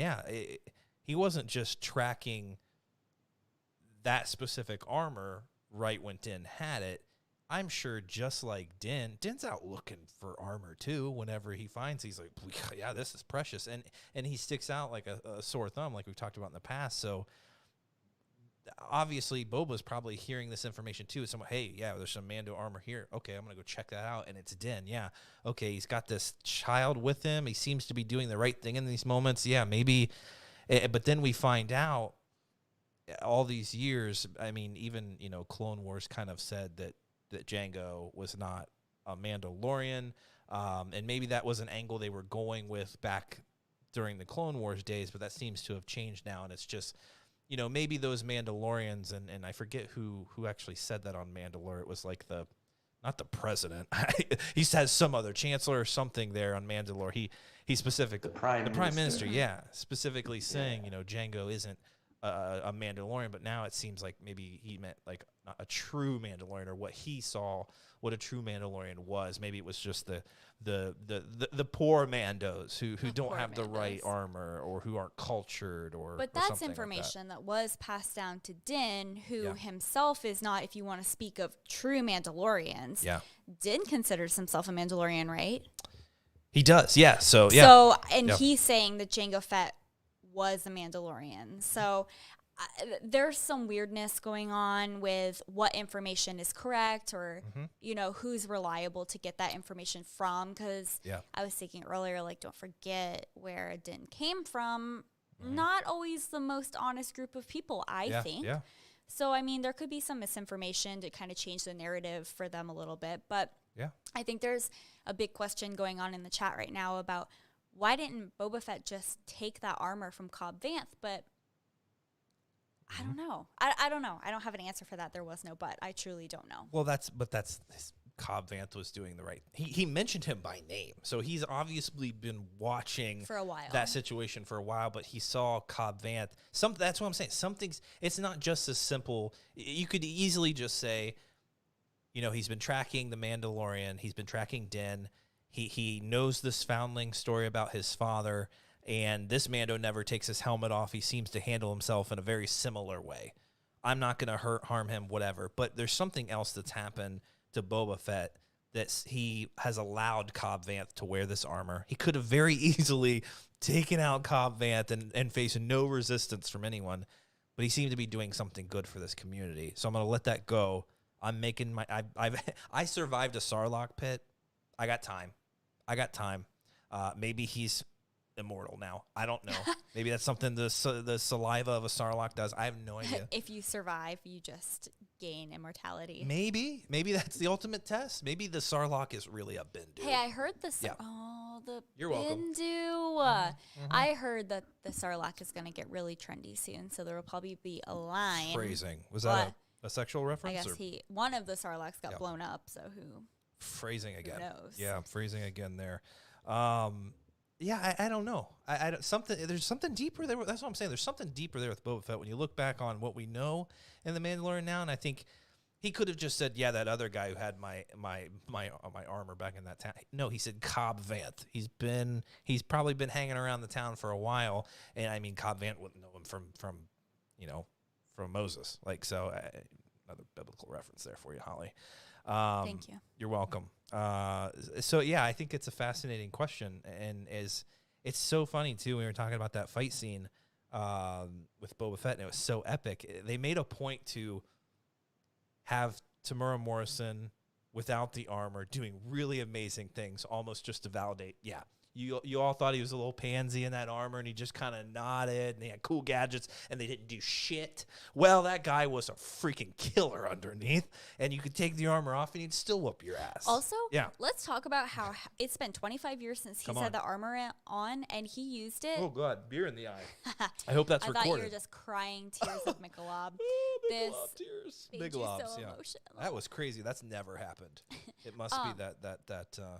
he wasn't just tracking that specific armor right when Din had it. I'm sure just like Din's out looking for armor too. Whenever he finds, he's like, yeah, this is precious. And he sticks out like a sore thumb, like we've talked about in the past. So obviously Boba's probably hearing this information too. Someone, hey, yeah, there's some Mando armor here. Okay, I'm going to go check that out. And it's Din. Yeah. Okay, he's got this child with him. He seems to be doing the right thing in these moments. Yeah, maybe. But then we find out all these years, I mean, even, Clone Wars kind of said that Jango was not a Mandalorian, and maybe that was an angle they were going with back during the Clone Wars days, but that seems to have changed now, and it's just, maybe those Mandalorians, and I forget who actually said that on Mandalore. It was like not the president. He says some other chancellor or something there on Mandalore. He specifically, the prime minister, specifically saying, Jango isn't a Mandalorian, but now it seems like maybe he meant like not a true Mandalorian, or what he saw, what a true Mandalorian was. Maybe it was just the poor Mandos who don't have the right armor, or who aren't cultured, but that's information that was passed down to Din, who himself is not, if you want to speak of true Mandalorians. Din considers himself a Mandalorian, right? He does, yeah. So he's saying that Jango Fett was a Mandalorian. So there's some weirdness going on with what information is correct, or who's reliable to get that information from, because I was thinking earlier, like, don't forget where Din came from. Not always the most honest group of people, I think. So I mean, there could be some misinformation to kind of change the narrative for them a little bit, but I think there's a big question going on in the chat right now about why didn't Boba Fett just take that armor from Cobb Vanth? But I don't know. I don't know. I don't have an answer for that. There was no but. I truly don't know. Well, that's Cobb Vanth was doing the right. He mentioned him by name, so he's obviously been watching for a while that situation for a while. But he saw Cobb Vanth. That's what I'm saying. Something's. It's not just as simple. You could easily just say, he's been tracking the Mandalorian. He's been tracking Din. He knows this foundling story about his father, and this Mando never takes his helmet off. He seems to handle himself in a very similar way. I'm not going to harm him, whatever. But there's something else that's happened to Boba Fett that he has allowed Cobb Vanth to wear this armor. He could have very easily taken out Cobb Vanth and faced no resistance from anyone, but he seemed to be doing something good for this community. So I'm going to let that go. I'm making I survived a Sarlacc pit. I got time. Maybe he's immortal now. I don't know. Maybe that's something the saliva of a Sarlacc does. I have no idea. If you survive, you just gain immortality. Maybe that's the ultimate test. Maybe the Sarlacc is really a Bindu. Hey, I heard the You're welcome. Bindu. I heard that the Sarlacc is going to get really trendy soon, so there will probably be a line. Phrasing. Was that a sexual reference? I guess one of the Sarlaccs got blown up, so who? Phrasing again. Who knows? Yeah, phrasing again there. Yeah, I don't know. There's something deeper there. That's what I'm saying. There's something deeper there with Boba Fett when you look back on what we know in The Mandalorian now, and I think he could have just said, yeah, that other guy who had my armor back in that town. No, he said Cobb Vanth. He's probably been hanging around the town for a while, and I mean Cobb Vanth wouldn't know him from Moses. Like, so another biblical reference there for you, Holly. Thank you. You're welcome. So yeah, I think it's a fascinating question, and it's so funny too. We were talking about that fight scene with Boba Fett, and it was so epic. They made a point to have Tamura Morrison without the armor doing really amazing things, almost just to validate. Yeah, you all thought he was a little pansy in that armor, and he just kind of nodded, and he had cool gadgets, and they didn't do shit. Well, that guy was a freaking killer underneath, and you could take the armor off, and he'd still whoop your ass. Also, yeah, let's talk about how it's been 25 years since he's had the armor on, and he used it. Oh, God, beer in the eye. I hope that's recorded. I thought you were just crying tears of Michelob. Michelob tears. Michelob's, so emotional. That was crazy. That's never happened. It must be that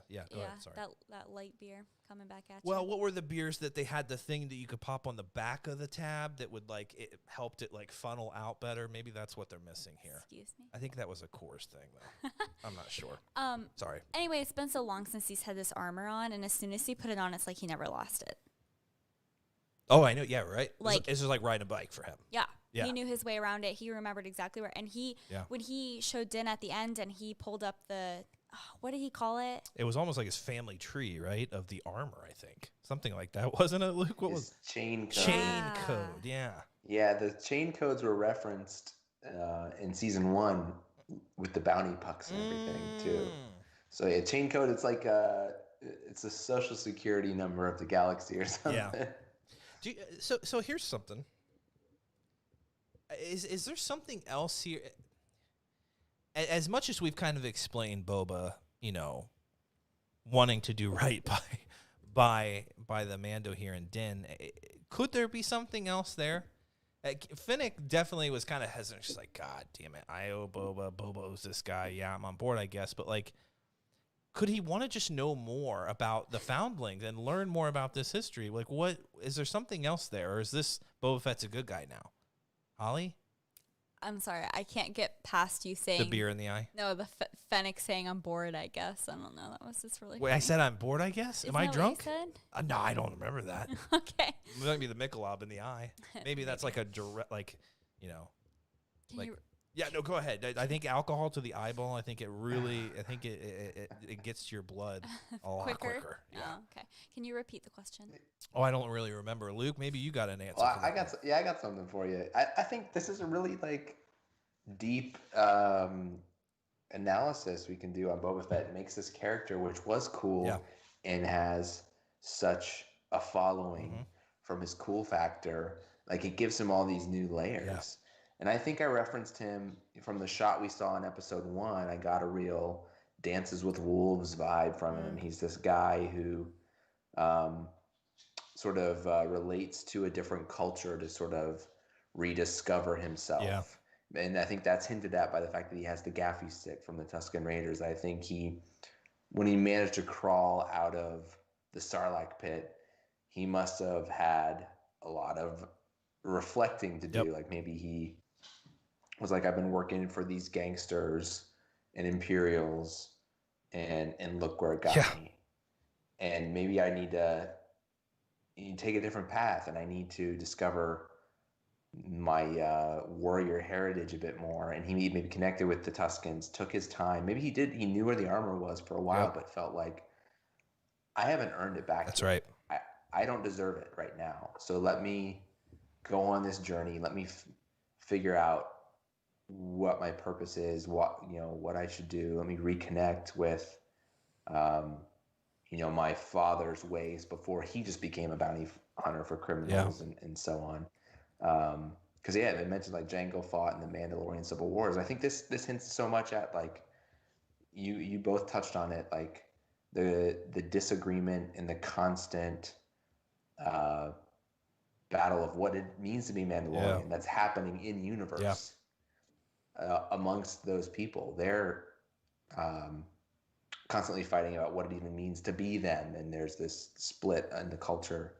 yeah, go ahead, sorry. That light beer coming back at you. Well, what were the beers that they had the thing that you could pop on the back of the tab that would it helped it funnel out better? Maybe that's what they're missing here. Excuse me? I think that was a Coors thing though. I'm not sure. Sorry. Anyway, it's been so long since he's had this armor on, and as soon as he put it on, it's like he never lost it. Oh, I know. Yeah, right. It's just like riding a bike for him. Yeah. Yeah. He knew his way around it. He remembered exactly where. And when he showed Din at the end and he pulled up what did he call it? It was almost like his family tree, right? Of the armor, I think. Something like that, wasn't it, Luke? What was chain code? Chain code, yeah. Yeah, the chain codes were referenced in season 1 with the bounty pucks and everything, too. So, yeah, chain code, it's like it's a social security number of the galaxy or something. Yeah. So here's something. Is there something else here? As much as we've kind of explained Boba, wanting to do right by the Mando here in Din, could there be something else there? Finnick definitely was kind of hesitant. She's like, God damn it, I owe Boba. Boba owes this guy. Yeah, I'm on board, I guess. But could he want to just know more about the foundlings and learn more about this history? What is there something else there, or is this Boba Fett's a good guy now? Holly? I'm sorry, I can't get past you saying... The beer in the eye? No, the Fennec saying I'm bored, I guess. I don't know. That was just really Wait, funny. I said I'm bored, I guess? Isn't Am I drunk? What you said? No, I don't remember that. Okay. It might be the Michelob in the eye. Maybe that's like a direct, Yeah, no, go ahead. I think alcohol to the eyeball, I think it gets to your blood a lot quicker. Yeah. Oh, okay. Can you repeat the question? Oh, I don't really remember. Luke, maybe you got an answer. Well, I got something for you. I think this is a really deep analysis we can do on Boba Fett. It makes this character, which was cool and has such a following from his cool factor, it gives him all these new layers. Yeah. And I think I referenced him from the shot we saw in episode 1. I got a real Dances with Wolves vibe from him. He's this guy who sort of relates to a different culture to sort of rediscover himself. Yeah. And I think that's hinted at by the fact that he has the gaffy stick from the Tusken Raiders. I think when he managed to crawl out of the Sarlacc pit, he must have had a lot of reflecting to do. Maybe he was I've been working for these gangsters and Imperials, and look where it got me. And maybe I need to take a different path, and I need to discover my warrior heritage a bit more. And he maybe connected with the Tuscans, took his time. Maybe he knew where the armor was for a while, but felt like, I haven't earned it back. That's yet. right. I don't deserve it right now. So let me go on this journey. Let me figure out what my purpose is, what I should do. Let me reconnect with, my father's ways before he just became a bounty hunter for criminals and so on. Because they mentioned like Django fought in the Mandalorian Civil Wars. I think this hints so much at, like, you both touched on it, like the disagreement and the constant battle of what it means to be Mandalorian that's happening in universe amongst those people. They're constantly fighting about what it even means to be them, and there's this split in the culture.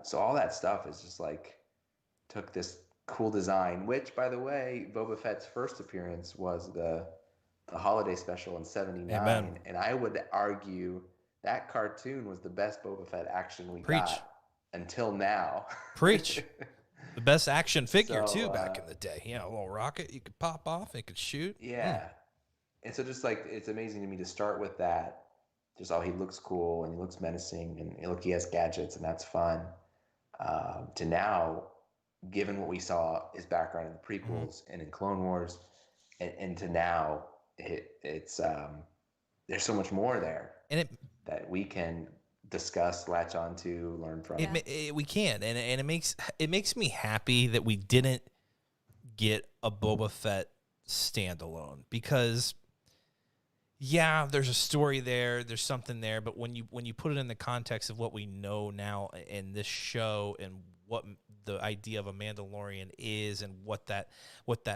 So all that stuff is just like took this cool design, which, by the way, Boba Fett's first appearance was the holiday special in '79. Amen. And I would argue that cartoon was the best Boba Fett action we got until now. Preach. The best action figure, too, back in the day. A little rocket you could pop off, it could shoot. Yeah. And so just like, it's amazing to me to start with that. Just, he looks cool and he looks menacing, and look, he has gadgets, and that's fun. To now, given what we saw his background in the prequels and in Clone Wars, and to now, it's there's so much more there, and that we can discuss, latch onto, learn from. We can, and it makes me happy that we didn't get a Boba Fett standalone, because there's a story there's something there, but when you put it in the context of what we know now in this show and what the idea of a Mandalorian is, and what that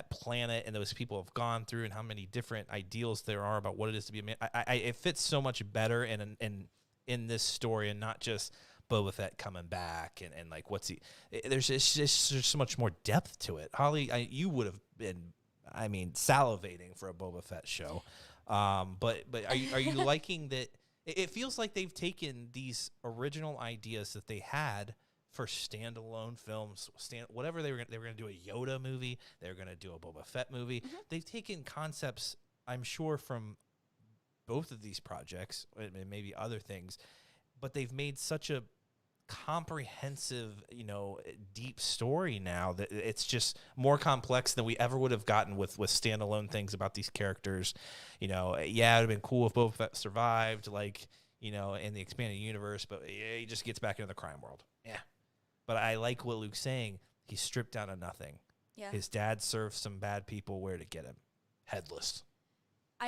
planet and those people have gone through, and how many different ideals there are about what it is to be a man, it fits so much better in this story, and not just Boba Fett coming back and like what's he. There's so much more depth to it. Holly, you would have been, salivating for a Boba Fett show. But are you liking that? It feels like they've taken these original ideas that they had for standalone films, whatever they were going to do a Yoda movie, they were going to do a Boba Fett movie. Mm-hmm. They've taken concepts, I'm sure, from both of these projects, and maybe other things, but they've made such a comprehensive, deep story now that it's just more complex than we ever would have gotten with standalone things about these characters. It would have been cool if Boba Fett survived, in the expanded universe, but he just gets back into the crime world. Yeah. But I like what Luke's saying. He's stripped down to nothing. Yeah. His dad served some bad people. Where to get him? Headless.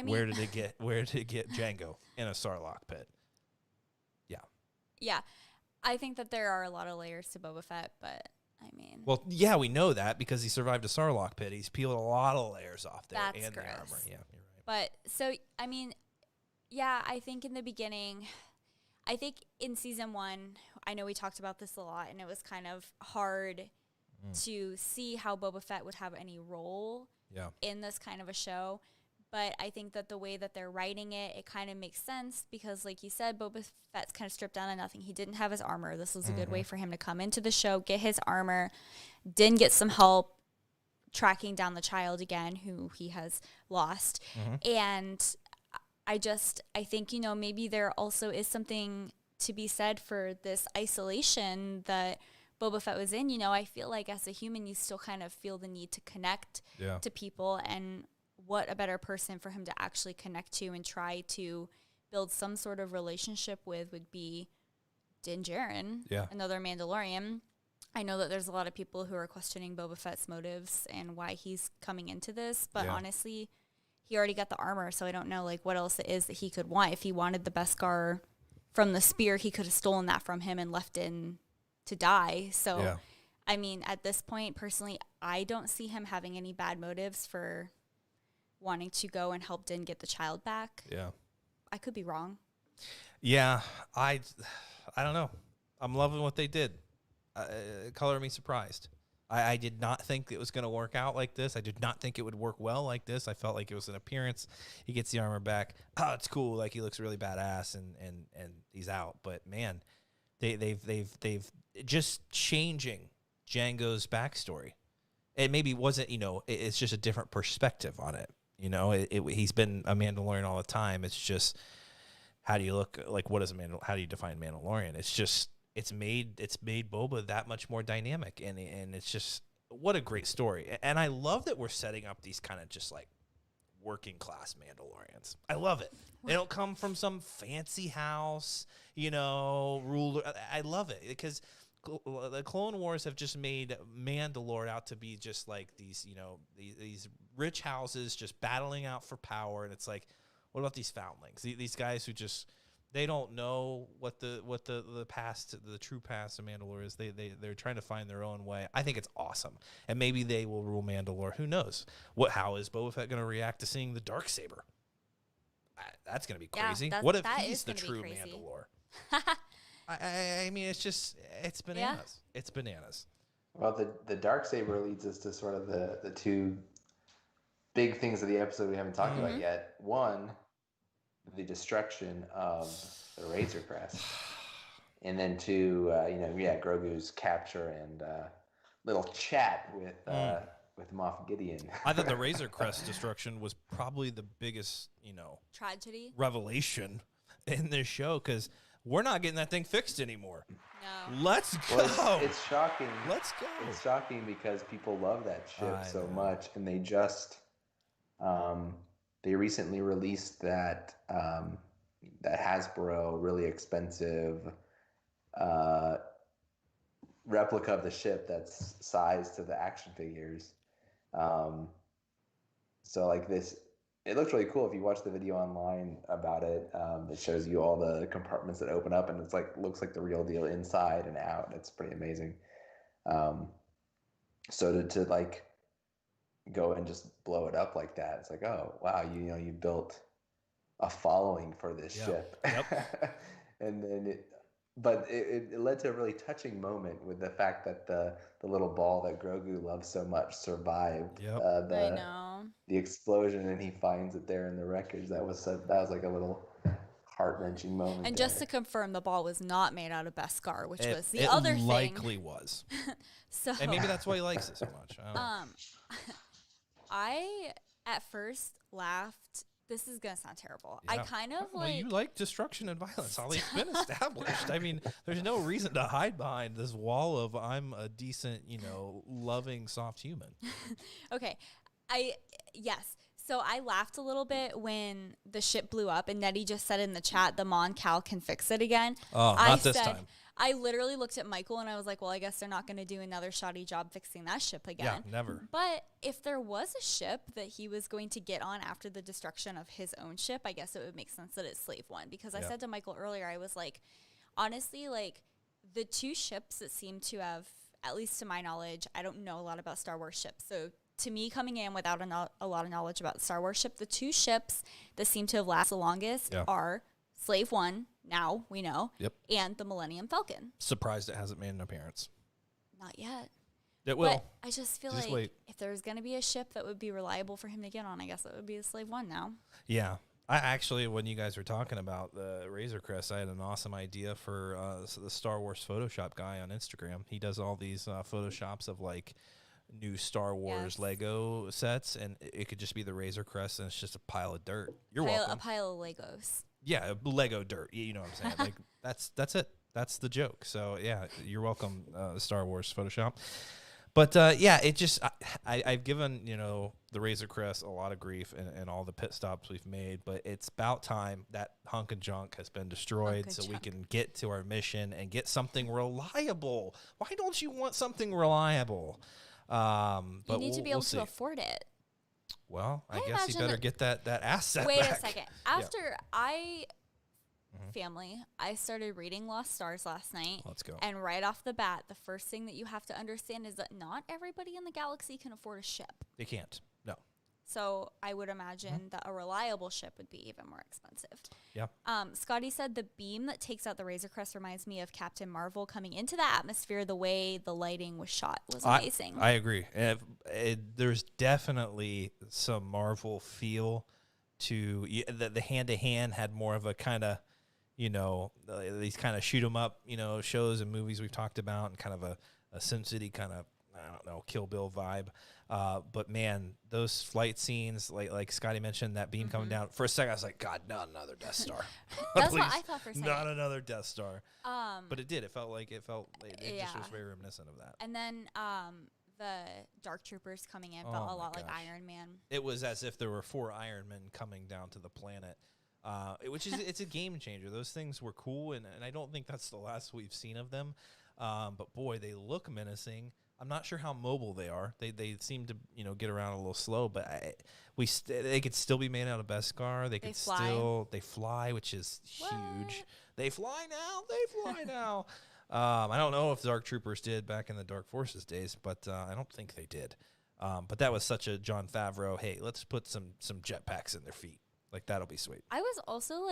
Where did it get Django? In a Sarlacc pit. Yeah. Yeah. I think that there are a lot of layers to Boba Fett, but well, yeah, we know that because he survived a Sarlacc pit. He's peeled a lot of layers off there. That's and gross. The armor. Yeah, you're right. But so, I think in the beginning, I think in season 1, I know we talked about this a lot, and it was kind of hard to see how Boba Fett would have any role in this kind of a show. But I think that the way that they're writing it kind of makes sense because, like you said, Boba Fett's kind of stripped down to nothing. He didn't have his armor. This was a good way for him to come into the show, get his armor, then get some help tracking down the child again, who he has lost. And I think, maybe there also is something to be said for this isolation that Boba Fett was in. I feel like as a human, you still kind of feel the need to connect to people, and what a better person for him to actually connect to and try to build some sort of relationship with would be Din Djarin, another Mandalorian. I know that there's a lot of people who are questioning Boba Fett's motives and why he's coming into this, but honestly, he already got the armor, so I don't know what else it is that he could want. If he wanted the Beskar from the spear, he could have stolen that from him and left Din to die. So, at this point, personally, I don't see him having any bad motives for wanting to go and help Din get the child back. Yeah. I could be wrong. Yeah, I don't know. I'm loving what they did. Color me surprised. I did not think it was going to work out like this. I did not think it would work well like this. I felt like it was an appearance. He gets the armor back. Oh, it's cool. Like, he looks really badass, and he's out. But man, they've just changing Django's backstory. It maybe wasn't, it's just a different perspective on it. He's been a Mandalorian all the time. It's just, how do you look like, how do you define Mandalorian? It's just, it's made Boba that much more dynamic, and it's just, what a great story. And I love that we're setting up these kind of just like working class Mandalorians. I love it. They don't come from some fancy house, ruler. I love it because the Clone Wars have just made Mandalore out to be just like these, these rich houses just battling out for power. And it's like, what about these foundlings? These guys who just, they don't know what the past, the true past of Mandalore is. They're trying to find their own way. I think it's awesome, and maybe they will rule Mandalore. Who knows? How is Boba Fett going to react to seeing the Darksaber? That's going to be crazy. What if he's the true Mandalore? I mean, it's bananas. Yeah. It's bananas. Well, the Darksaber leads us to sort of the two big things of the episode we haven't talked about yet. One, the destruction of the Razor Crest, and then two, Grogu's capture and little chat with Moff Gideon. I thought the Razor Crest destruction was probably the biggest, tragedy revelation in this show, because we're not getting that thing fixed anymore. No. Let's go. Well, it's shocking. Let's go. It's shocking because people love that ship so much, and they just they recently released that Hasbro really expensive replica of the ship that's sized to the action figures. So like this, it looks really cool. If you watch the video online about it, it shows you all the compartments that open up, and it's like, looks like the real deal inside and out. It's pretty amazing. So to like go and just blow it up like that, it's like, oh wow, you built a following for this ship. Yep. And then it led to a really touching moment with the fact that the little ball that Grogu loves so much survived the explosion, and he finds it there in the wreckage. That was like a little heart-wrenching moment. And just to confirm, the ball was not made out of Beskar, which was the other thing. It likely was. And maybe that's why he likes it so much. I at first laughed. This is gonna sound terrible. Yeah. I kind of you like destruction and violence, Holly. It's been established. I mean, there's no reason to hide behind this wall of I'm a decent, loving, soft human. Okay, yes. So I laughed a little bit when the ship blew up, and Nettie just said in the chat, the Mon Cal can fix it again. Oh, not this time. I literally looked at Michael and I was like, well, I guess they're not going to do another shoddy job fixing that ship again. Yeah, never. But if there was a ship that he was going to get on after the destruction of his own ship, I guess it would make sense that it's Slave One. Because I said to Michael earlier, I was like, honestly, like the two ships that seem to have, at least to my knowledge, I don't know a lot about Star Wars ships. So to me, coming in without a lot of knowledge about the Star Wars ship, the two ships that seem to have lasted the longest are Slave One, now we know, and the Millennium Falcon. Surprised it hasn't made an appearance. Not yet. It will. But I just feel like if there's going to be a ship that would be reliable for him to get on, I guess it would be the Slave One now. Yeah. I actually, when you guys were talking about the Razor Crest, I had an awesome idea for the Star Wars Photoshop guy on Instagram. He does all these Photoshops of like new Star Wars Lego sets, and it could just be the Razor Crest, and it's just a pile of dirt. You're welcome. A pile of Legos. Yeah, Lego dirt. You know what I'm saying? Like that's it. That's the joke. So yeah, you're welcome, Star Wars Photoshop. But it just I've given the Razor Crest a lot of grief and all the pit stops we've made. But it's about time that hunk of junk has been destroyed, so we can get to our mission and get something reliable. Why don't you want something reliable? But you need to be able to afford it. Well, I guess you better get that asset Wait back. a second. After I started reading Lost Stars last night. Let's go. And right off the bat, the first thing that you have to understand is that not everybody in the galaxy can afford a ship. They can't. No. So I would imagine that a reliable ship would be even more expensive. Yeah. Scotty said the beam that takes out the Razor Crest reminds me of Captain Marvel coming into the atmosphere. The way the lighting was shot was amazing. I agree. There's definitely some Marvel feel to the hand-to-hand had more of a kind of, these kind of shoot 'em up, shows and movies we've talked about, and kind of a Sin City kind of, I don't know, Kill Bill vibe. But man, those flight scenes, like Scotty mentioned, that beam coming down. For a second, I was like, God, not another Death Star. That's what I thought for a second. Not another Death Star. But it did. It felt like it just was very reminiscent of that. And then the Dark Troopers coming in felt a lot like Iron Man. It was as if there were 4 Iron Men coming down to the planet, it's a game changer. Those things were cool, and I don't think that's the last we've seen of them. But boy, they look menacing. I'm not sure how mobile they are. They seem to get around a little slow, but they could still be made out of Beskar. They fly, which is huge. They fly now. I don't know if the Dark Troopers did back in the Dark Forces days, but I don't think they did. But that was such a Jon Favreau. Hey, let's put some jetpacks in their feet. Like, that'll be sweet. I was also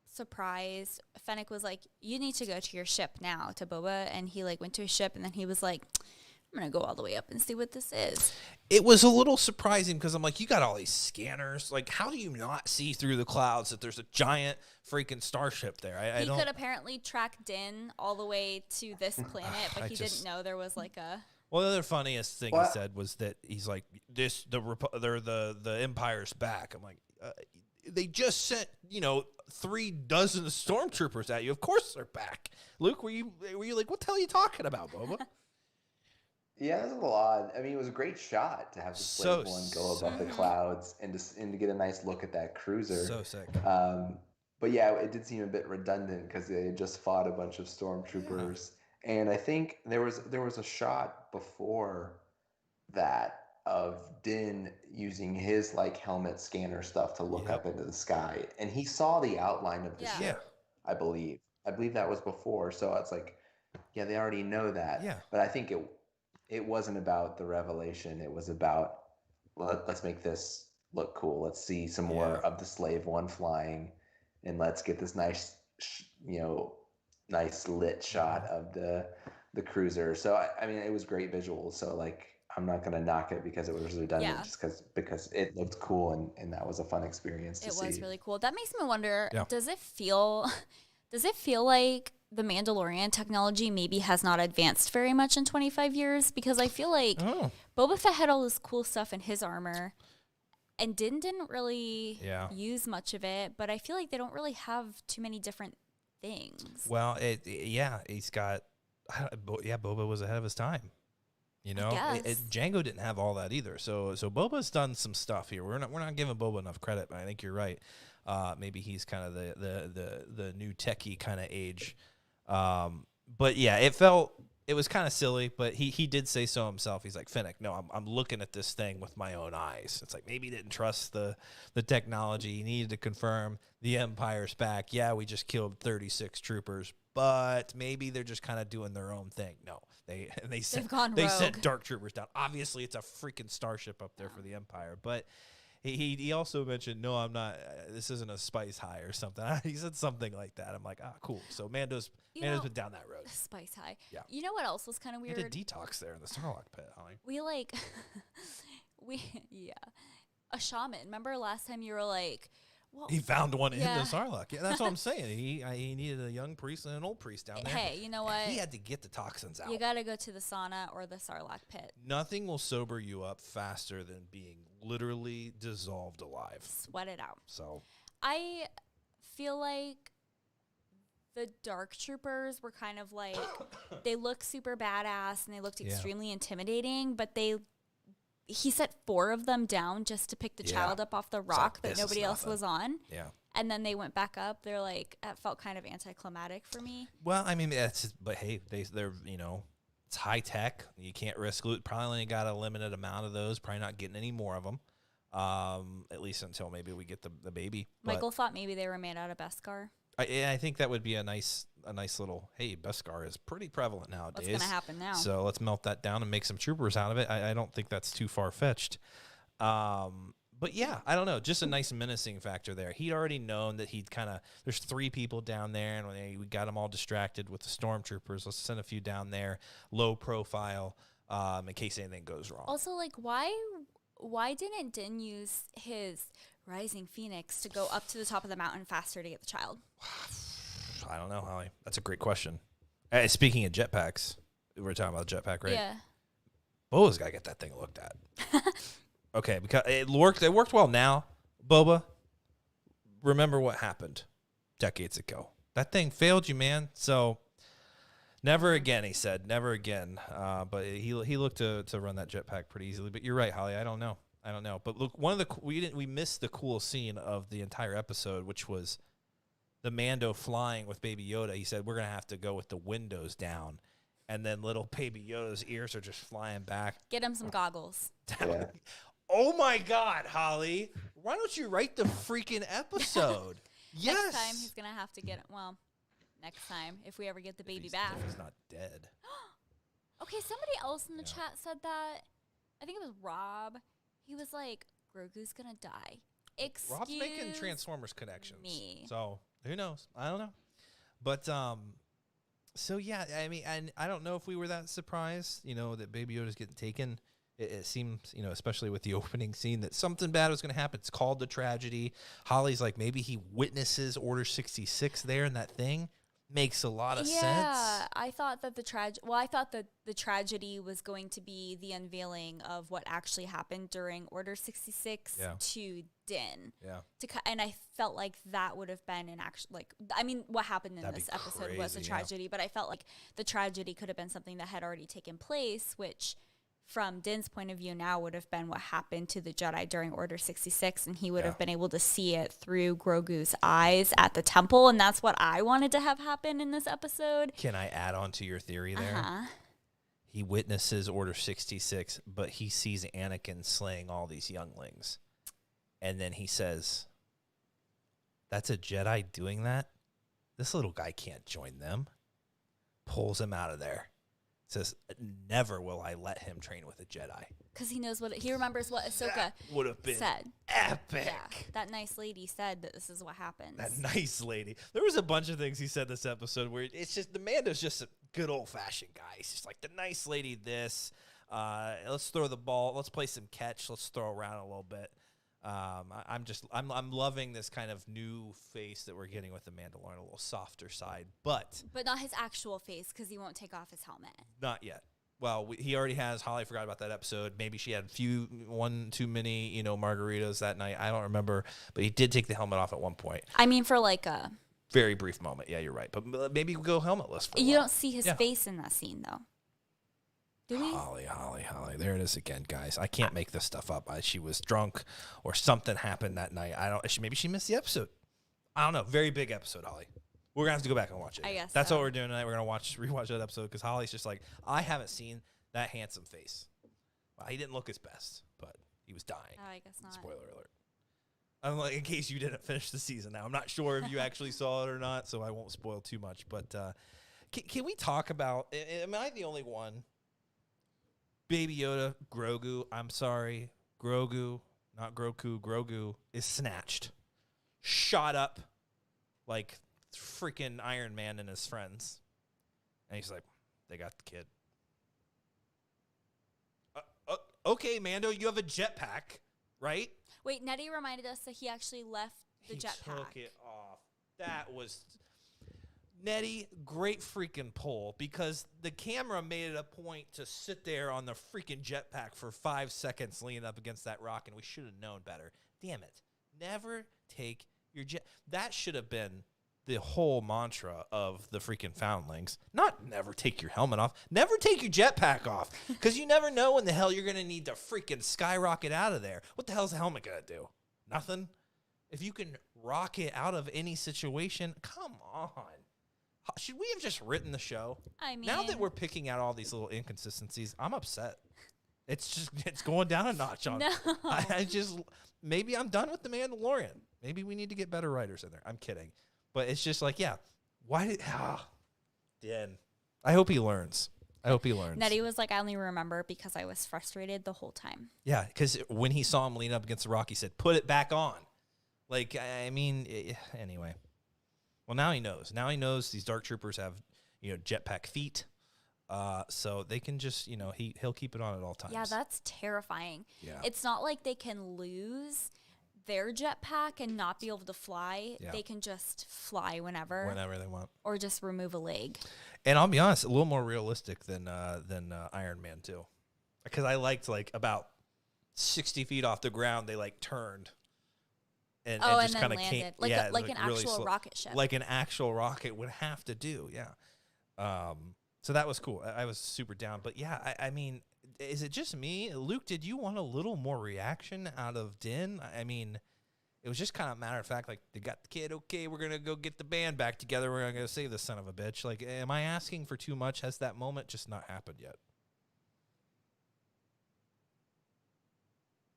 surprised. Fennec was like, "You need to go to your ship now," to Boba, and he went to his ship, and then he was like, "I'm gonna go all the way up and see what this is." It was a little surprising because I'm like, you got all these scanners. Like, how do you not see through the clouds that there's a giant freaking starship there? He could apparently track Din all the way to this planet, but he didn't know there was a. Well, the other funniest thing he said was that he's like, the Empire's back. I'm like, they just sent 3 dozen stormtroopers at you. Of course they're back. Luke, were you like, what the hell are you talking about, Boba? Yeah, it was a little odd. I mean, it was a great shot to have the Slave One go above the clouds and to get a nice look at that cruiser. So sick. But yeah, it did seem a bit redundant because they had just fought a bunch of stormtroopers, and I think there was a shot before that of Din using his helmet scanner stuff to look up into the sky, and he saw the outline of the ship. I believe that was before, so it's like, yeah, they already know that. Yeah. But I think it wasn't about the revelation. It was about, let's make this look cool. Let's see some more of the Slave One flying, and let's get this nice lit shot of the cruiser. So I mean, it was great visuals. So I'm not gonna knock it because it was redundant, just because it looked cool and that was a fun experience to see. It was really cool. That makes me wonder, does it feel like the Mandalorian technology maybe has not advanced very much in 25 years? Because I feel like Boba Fett had all this cool stuff in his armor, and didn't really use much of it, but I feel like they don't really have too many different things. Well, he's got, Boba was ahead of his time. Django didn't have all that either. So Boba's done some stuff here. We're not giving Boba enough credit, but I think you're right. Maybe he's kind of the new techie kind of age. But yeah, it was kind of silly, but he did say so himself. He's like, Fennec, no, I'm looking at this thing with my own eyes. It's like, maybe he didn't trust the technology. He needed to confirm the Empire's back. Yeah, we just killed 36 troopers, but maybe they're just kind of doing their own thing. No, they sent Dark Troopers down. Obviously, it's a freaking starship up there for the Empire, but he also mentioned, no, I'm not. This isn't a spice high or something. He said something like that. I'm like, cool. So Mando's been down that road. Spice high. Yeah. You know what else was kind of weird? We did detox there in the Sarlacc pit, Holly. A shaman. Remember last time you were like, well, he found one in the Sarlacc. Yeah, that's what I'm saying. He needed a young priest and an old priest down there. Hey, you know what? He had to get the toxins out. You got to go to the sauna or the Sarlacc pit. Nothing will sober you up faster than being literally dissolved alive. Sweat it out. So I feel like the Dark Troopers were kind of like, they look super badass and they looked extremely intimidating, but he set 4 of them down just to pick the child up off the rock that nobody else was on. Yeah. And then they went back up. They're like, that felt kind of anticlimactic for me. Well, I mean, but hey, they're, it's high tech. You can't risk loot. Probably only got a limited amount of those. Probably not getting any more of them. At least until maybe we get the baby. Michael thought maybe they were made out of Beskar. I think that would be a nice little, hey, Beskar is pretty prevalent nowadays. What's going to happen now? So let's melt that down and make some troopers out of it. I don't think that's too far-fetched. But yeah, I don't know. Just a nice menacing factor there. He'd already known that there's 3 people down there, and we got them all distracted with the stormtroopers. Let's send a few down there, low profile, in case anything goes wrong. Also, like, why didn't Din use his Rising Phoenix to go up to the top of the mountain faster to get the child? I don't know, Holly. That's a great question. Speaking of jetpacks, we're talking about jetpack, right? Yeah. Boba's got to get that thing looked at. Okay, because it worked well now. Boba, remember what happened decades ago. That thing failed you, man. So never again, he said. Never again. But he looked to run that jetpack pretty easily. But you're right, Holly. I don't know. But look, we missed the cool scene of the entire episode, which was the Mando flying with Baby Yoda. He said, we're going to have to go with the windows down. And then little Baby Yoda's ears are just flying back. Get him some goggles. Yeah. Oh, my God, Holly. Why don't you write the freaking episode? Yes. Next time, he's going to have to get it. Well, next time, if we ever get the baby back. If he's not dead. Okay, somebody else in the chat said that. I think it was Rob. He was like, Grogu's going to die. Excuse Rob's making Transformers connections. me. So, who knows? I don't know. But, so yeah, I mean, and I don't know if we were that surprised, that Baby Yoda's getting taken. It seems, especially with the opening scene, that something bad was going to happen. It's called the tragedy. Holly's like, maybe he witnesses Order 66 there in that thing. Makes a lot of sense. Yeah, I thought that the tragedy was going to be the unveiling of what actually happened during Order 66 to Din. Yeah. And I felt like that would have been an actual, what happened in this episode was a tragedy, but I felt like the tragedy could have been something that had already taken place, which from Din's point of view now would have been what happened to the Jedi during Order 66, and he would have been able to see it through Grogu's eyes at the temple, and that's what I wanted to have happen in this episode. Can I add on to your theory there? He witnesses Order 66, but he sees Anakin slaying all these younglings. And then he says, that's a Jedi doing that? This little guy can't join them. Pulls him out of there. Says, never will I let him train with a Jedi. Because he remembers what Ahsoka would have been said. Epic. Yeah, that nice lady said that this is what happens. That nice lady. There was a bunch of things he said this episode where it's just, the Mando's just a good old-fashioned guy. He's just like, the nice lady this. Let's throw the ball. Let's play some catch. Let's throw around a little bit. I'm loving this kind of new face that we're getting with the Mandalorian, a little softer side, but not his actual face, because he won't take off his helmet. Not yet. Well, he already has. Holly forgot about that episode. Maybe she had one too many, margaritas that night. I don't remember, but he did take the helmet off at one point. I mean, for like a very brief moment. Yeah, you're right. But maybe we'll go helmetless for a You while. don't see his face in that scene, though. Do we? Holly. There it is again, guys. I can't make this stuff up. She was drunk or something happened that night. Maybe she missed the episode. I don't know. Very big episode, Holly. We're going to have to go back and watch it. I guess that's so. what we're doing tonight. We're going to rewatch that episode because Holly's just like, I haven't seen that handsome face. Well, he didn't look his best, but he was dying. Oh, I guess not. Spoiler alert. I'm like, in case you didn't finish the season now. I'm not sure if you actually saw it or not, so I won't spoil too much. But can we talk about, am I the only one? Baby Yoda, Grogu, I'm sorry, Grogu, not Grogu, Grogu is snatched. Shot up like freaking Iron Man and his friends. And he's like, they got the kid. Okay, Mando, you have a jetpack, right? Wait, Nettie reminded us that he actually left the jetpack. He took it off. That was... Nettie, great freaking pull, because the camera made it a point to sit there on the freaking jetpack for 5 seconds leaning up against that rock, and we should have known better. Damn it. Never take your jet. That should have been the whole mantra of the freaking Foundlings. Not never take your helmet off. Never take your jetpack off, because you never know when the hell you're going to need to freaking skyrocket out of there. What the hell's the helmet going to do? Nothing? If you can rocket out of any situation, come on. Should we have just written the show? I mean, now that we're picking out all these little inconsistencies, I'm upset. It's going down a notch on. No. Maybe I'm done with the Mandalorian. Maybe we need to get better writers in there. I'm kidding, but it's just like, yeah, why did Dan? I hope he learns. I hope he learns. Nettie was like, I only remember because I was frustrated the whole time. Yeah, because when he saw him lean up against the rock, he said, "Put it back on." Like, I mean, anyway. Well, now he knows. Now he knows these dark troopers have, jetpack feet. So they can just, he'll keep it on at all times. Yeah, that's terrifying. Yeah. It's not like they can lose their jetpack and not be able to fly. Yeah. They can just fly whenever Whenever they want. or just remove a leg. And I'll be honest, a little more realistic than Iron Man 2. Because I liked, like, about 60 feet off the ground, they, like, turned. And just then kind of landed. came. Like an really actual rocket ship. Like an actual rocket would have to do, yeah. So that was cool. I was super down. But, yeah, I mean, is it just me? Luke, did you want a little more reaction out of Din? I mean, it was just kind of matter of fact, like, they got the kid, okay, we're going to go get the band back together. We're going to go save this son of a bitch. Like, am I asking for too much? Has that moment just not happened yet?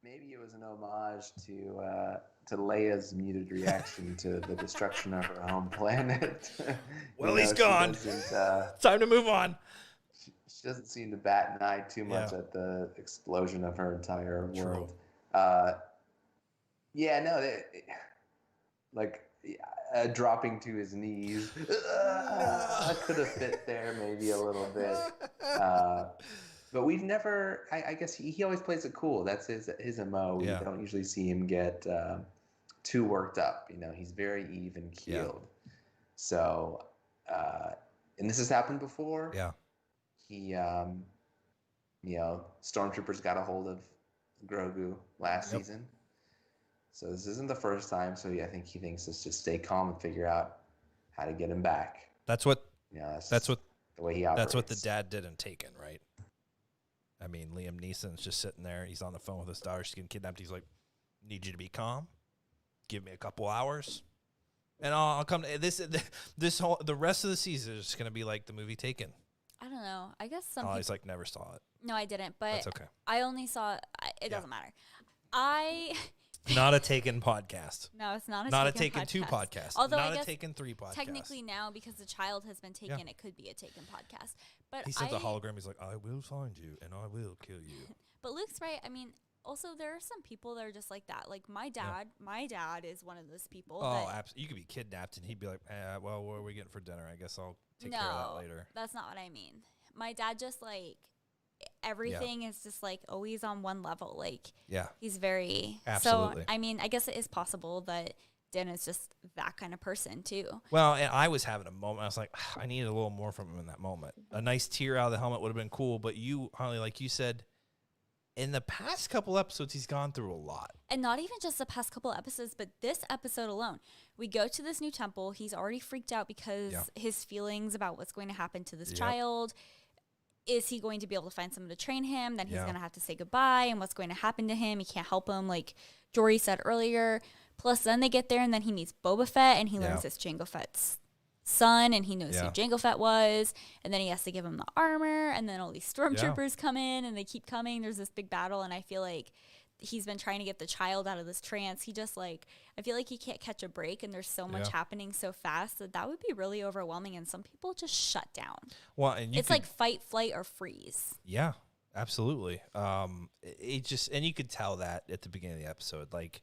Maybe it was an homage to Leia's muted reaction to the destruction of her home planet. Well, he's gone. Time to move on. She doesn't seem to bat an eye too much at the explosion of her entire world. Dropping to his knees. I could have fit there maybe a little bit. But we've never, I guess he always plays it cool. That's his MO. We don't usually see him get too worked up. He's very even keeled. Yeah. So, and this has happened before. Yeah. He, stormtroopers got a hold of Grogu last season. So this isn't the first time. So I think he thinks let's just stay calm and figure out how to get him back. That's what, that's what the way he operates. That's what the dad did in Taken, right? I mean, Liam Neeson's just sitting there. He's on the phone with his daughter. She's getting kidnapped. He's like, need you to be calm. Give me a couple hours. And I'll come to the rest of the season is just going to be like the movie Taken. I don't know. I guess he's like, never saw it. No, I didn't. But that's okay. I only saw it. Doesn't matter. Not a Taken podcast. No, it's not a Taken 2 podcast. Although not I guess a Taken 3 podcast. Technically now, because the child has been taken, it could be a Taken podcast. But he sent the hologram. He's like, I will find you and I will kill you. But Luke's right. I mean, also there are some people that are just like that. Like my dad. Yeah. My dad is one of those people. Oh, absolutely. You could be kidnapped and he'd be like, well, what are we getting for dinner? I guess I'll take care of that later. That's not what I mean. My dad just like everything is just like always on one level. Like he's very absolutely. So I mean, I guess it is possible that Din is just that kind of person too. Well, and I was having a moment. I was like, I needed a little more from him in that moment. A nice tear out of the helmet would have been cool. But you, Holly, like you said, in the past couple episodes, he's gone through a lot. And not even just the past couple episodes, but this episode alone. We go to this new temple. He's already freaked out because his feelings about what's going to happen to this child. Is he going to be able to find someone to train him? Then he's going to have to say goodbye. And what's going to happen to him? He can't help him, like Jory said earlier. Plus, then they get there, and then he meets Boba Fett, and he learns it's Jango Fett's son, and he knows who Jango Fett was. And then he has to give him the armor, and then all these stormtroopers come in, and they keep coming. There's this big battle, and I feel like he's been trying to get the child out of this trance. He just I feel like he can't catch a break, and there's so much happening so fast that would be really overwhelming, and some people just shut down. Well, and it's like fight, flight, or freeze. Yeah, absolutely. It just, and you could tell that at the beginning of the episode, like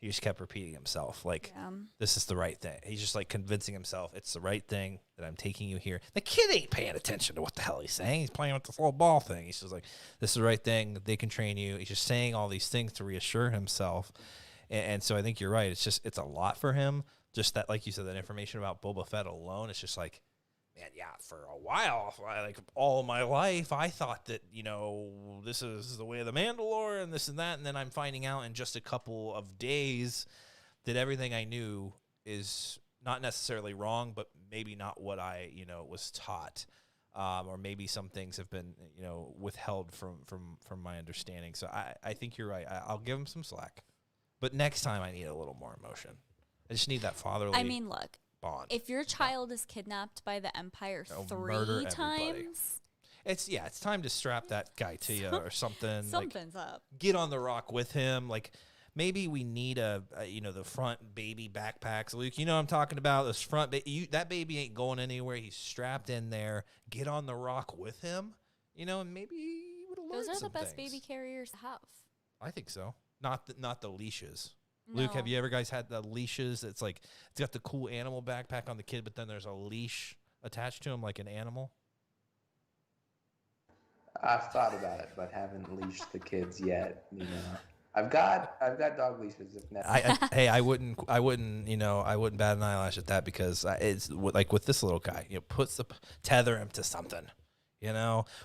he just kept repeating himself, like this is the right thing. He's just like convincing himself it's the right thing that I'm taking you here. The kid ain't paying attention to what the hell he's saying. He's playing with this little ball thing. He's just like, this is the right thing. They can train you. He's just saying all these things to reassure himself. And so I think you're right. It's a lot for him. Just that, like you said, that information about Boba Fett alone. It's just like, man, for a while, like all my life, I thought that, this is the way of the Mandalorian, this and that. And then I'm finding out in just a couple of days that everything I knew is not necessarily wrong, but maybe not what I, was taught. Or maybe some things have been, withheld from my understanding. So I think you're right. I'll give him some slack. But next time I need a little more emotion. I just need that fatherly look. Bond. If your child is kidnapped by the Empire 3 times, it's time to strap that guy to you or something. Something's up. Get on the rock with him. Like maybe we need the front baby backpacks. Luke, you know what I'm talking about? This front that baby ain't going anywhere. He's strapped in there. Get on the rock with him, and maybe he would have learned. Those are the best things. baby carriers to have. I think so. Not the leashes. No. Luke, have you ever guys had the leashes? It's like it's got the cool animal backpack on the kid, but then there's a leash attached to him like an animal. I've thought about it, but haven't leashed the kids yet. I've got dog leashes if necessary. I wouldn't bat an eyelash at that because it's like with this little guy, tether him to something.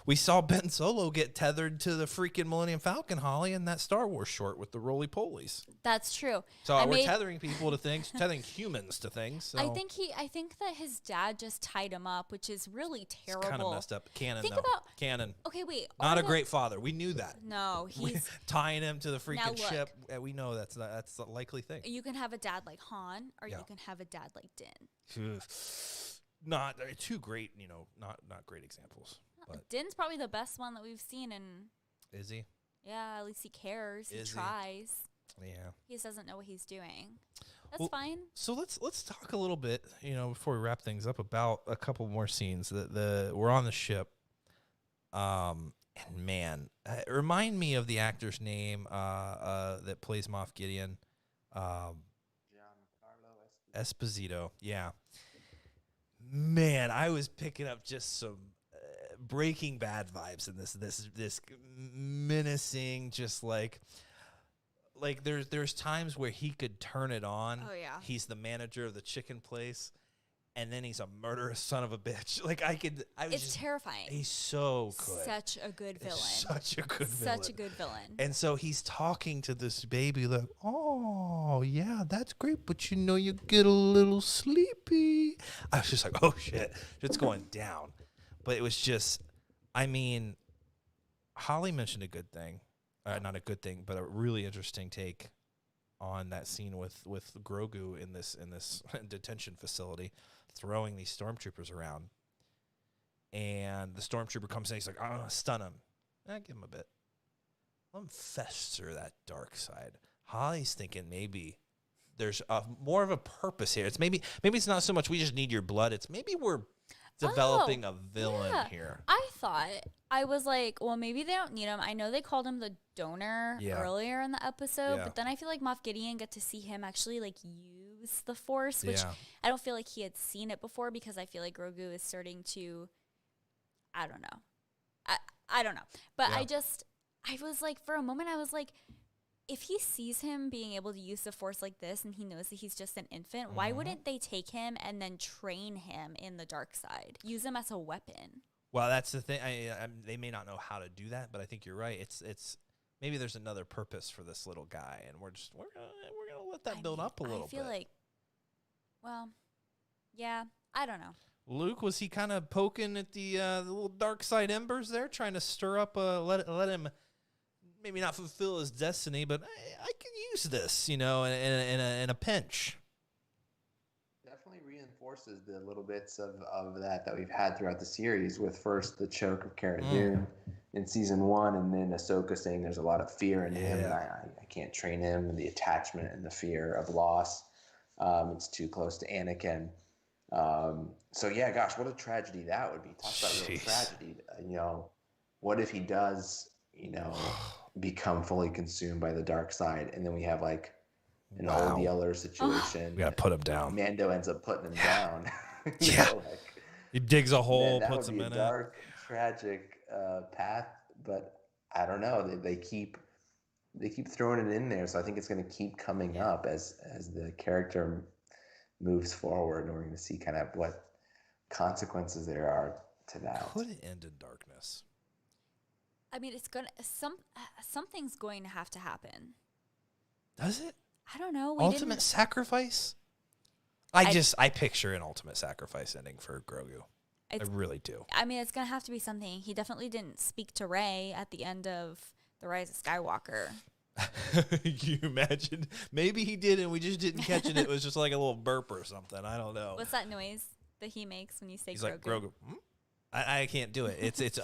We saw Ben Solo get tethered to the freaking Millennium Falcon, Holly, in that Star Wars short with the roly-polies. That's true. So we're tethering people to things, tethering humans to things. So. I think that his dad just tied him up, which is really terrible. It's kind of messed up. Canon. Okay, wait. Not a great father. We knew that. No, he's tying him to the freaking ship. We know that's a likely thing. You can have a dad like Han, or you can have a dad like Din. Not two great, not great examples. But. Din's probably the best one that we've seen. Is he? Yeah, at least he cares. He tries. Yeah. He just doesn't know what he's doing. That's fine. So let's talk a little bit, before we wrap things up, about a couple more scenes. We're on the ship. And man, remind me of the actor's name that plays Moff Gideon. Giancarlo Esposito. Yeah. Man, I was picking up just some Breaking Bad vibes in this menacing, just like there's times where he could turn it on. Oh yeah. He's the manager of the chicken place, and then he's a murderous son of a bitch. It's terrifying. He's so good. Such a good villain. Such a good villain. And so he's talking to this baby like, oh, yeah, that's great, but you get a little sleepy. I was just like, oh, shit. It's going down. But it was just, Holly mentioned a good thing. Not a good thing, but a really interesting take on that scene with Grogu in this detention facility, throwing these stormtroopers around. And the stormtrooper comes in, he's like, I'm going to stun him. Give him a bit. Let him fester that dark side. Holly's thinking maybe there's more of a purpose here. It's maybe it's not so much we just need your blood. It's maybe we're developing a villain here. I was like, well, maybe they don't need him. I know they called him the donor earlier in the episode, but then I feel like Moff Gideon got to see him actually use the Force, which I don't feel like he had seen it before because I feel like Grogu is starting to, I don't know. I don't know. But I was like, for a moment, I was like, if he sees him being able to use the Force like this and he knows that he's just an infant, why wouldn't they take him and then train him in the dark side? Use him as a weapon. Well, that's the thing. They may not know how to do that, but I think you're right. It's maybe there's another purpose for this little guy, and we're gonna let that build up a little bit. I feel like, well, yeah, I don't know. Luke, was he kind of poking at the little dark side embers there, trying to stir up, let him maybe not fulfill his destiny, but I can use this, in a pinch. Definitely reinforces the little bits of that we've had throughout the series, with first the choke of Cara Dune in season 1, and then Ahsoka saying there's a lot of fear in him, and I can't train him, and the attachment and the fear of loss. It's too close to Anakin. So yeah, gosh, what a tragedy that would be. Talk about real tragedy. What if he does, become fully consumed by the dark side, and then we have like an old Yeller situation. We gotta put him down. Mando ends up putting him down. He digs a hole, puts him in it. Dark, tragic path, but I don't know. They keep throwing it in there, so I think it's going to keep coming up as the character moves forward, and we're going to see kind of what consequences there are to that. Could it end in darkness? I mean, it's gonna something's going to have to happen. Does it? I don't know. Ultimate sacrifice? I picture an ultimate sacrifice ending for Grogu. I really do. I mean, it's going to have to be something. He definitely didn't speak to Rey at the end of The Rise of Skywalker. You imagine? Maybe he did and we just didn't catch it. It was just like a little burp or something. I don't know. What's that noise that he makes when you say He's Grogu? like, Grogu. I can't do it.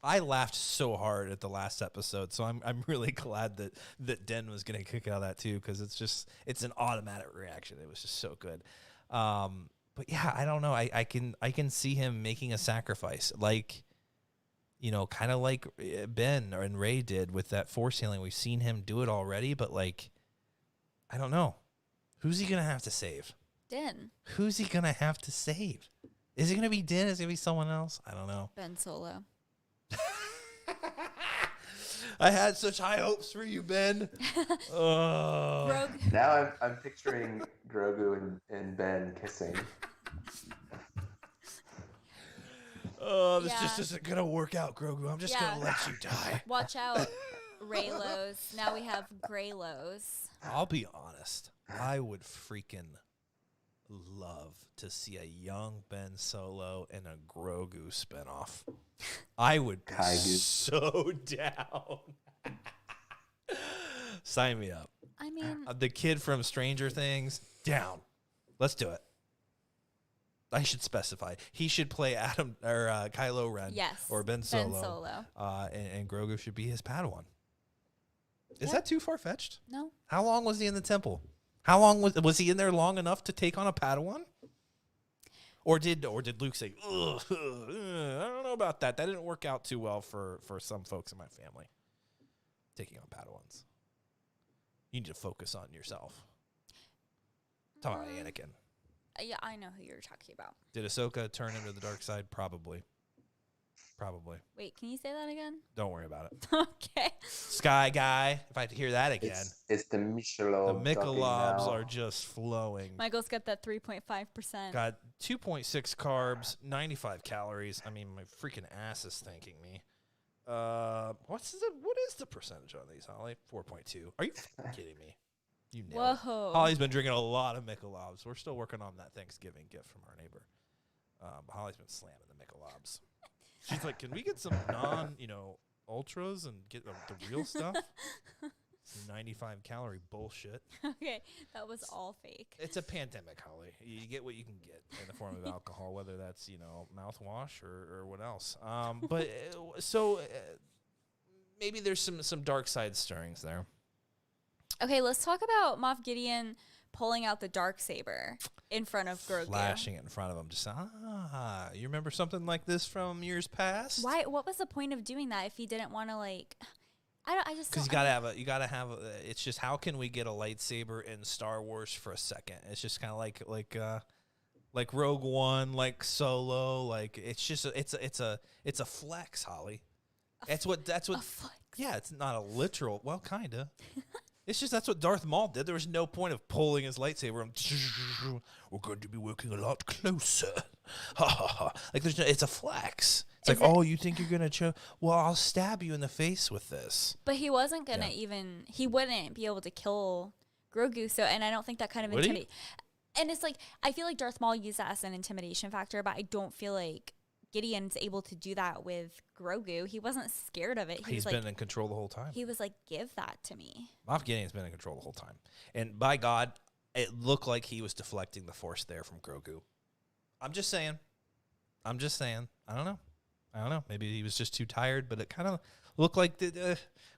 I laughed so hard at the last episode, so I'm really glad that Den was getting a kick out of that too, because it's an automatic reaction. It was just so good. But yeah, I don't know. I can see him making a sacrifice, like, kind of like Ben and Rey did with that Force healing. We've seen him do it already, but like, I don't know. Who's he gonna have to save? Din. Who's he gonna have to save? Is it going to be Din? Is it going to be someone else? I don't know. Ben Solo. I had such high hopes for you, Ben. Now I'm picturing Grogu and Ben kissing. Oh, this just isn't going to work out, Grogu. I'm just going to let you die. Watch out, Raylos. Now we have Graylos. I'll be honest. I would freaking love to see a young Ben Solo and a Grogu spinoff. I would be so down. Sign me up. I mean, the kid from Stranger Things, down. Let's do it. I should specify. He should play Adam or Kylo Ren, or Ben Solo. And Grogu should be his Padawan. Is that too far fetched? No. How long was he in the temple? How long was he in there long enough to take on a Padawan? Or did Luke say, ugh, I don't know about that. That didn't work out too well for some folks in my family. Taking on Padawans. You need to focus on yourself. Talk about Anakin. Yeah, I know who you're talking about. Did Ahsoka turn into the dark side? Probably. Wait, can you say that again? Don't worry about it. Okay. Sky Guy, if I had to hear that again. It's the Michelob. The Michelobs are just flowing. Michael's got that 3.5%. Got 2.6 carbs, 95 calories. I mean, my freaking ass is thanking me. What is the percentage on these, Holly? 4.2. Are you kidding me? You nailed it. Holly's been drinking a lot of Michelobs. We're still working on that Thanksgiving gift from our neighbor. Holly's been slamming the Michelobs. She's like, can we get some ultras and get the real stuff? Some 95 calorie bullshit. Okay, that was all fake. It's a pandemic, Holly. You get what you can get in the form of alcohol, whether that's, mouthwash or what else. But maybe there's some dark side stirrings there. Okay, let's talk about Moff Gideon pulling out the Darksaber in front of Grogu. Flashing it in front of him. Just, you remember something like this from years past? Why? What was the point of doing that if he didn't want to, like... Because you gotta have it's just, how can we get a lightsaber in Star Wars for a second? It's just kind of like Rogue One, like Solo, like it's just it's a flex, Holly. That's what a flex. Yeah, it's not a literal, well, kinda. It's just that's what Darth Maul did. There was no point of pulling his lightsaber and we're going to be working a lot closer. Like it's a flex. It's you think you're going to well, I'll stab you in the face with this. But he wasn't going to he wouldn't be able to kill Grogu. So, and I don't think that kind of intimidate. And it's like, I feel like Darth Maul used that as an intimidation factor, but I don't feel like Gideon's able to do that with Grogu. He wasn't scared of it. He's been in control the whole time. He was like, give that to me. Moff Gideon's been in control the whole time. And by God, it looked like he was deflecting the Force there from Grogu. I'm just saying. I don't know. Maybe he was just too tired, but it kind of looked like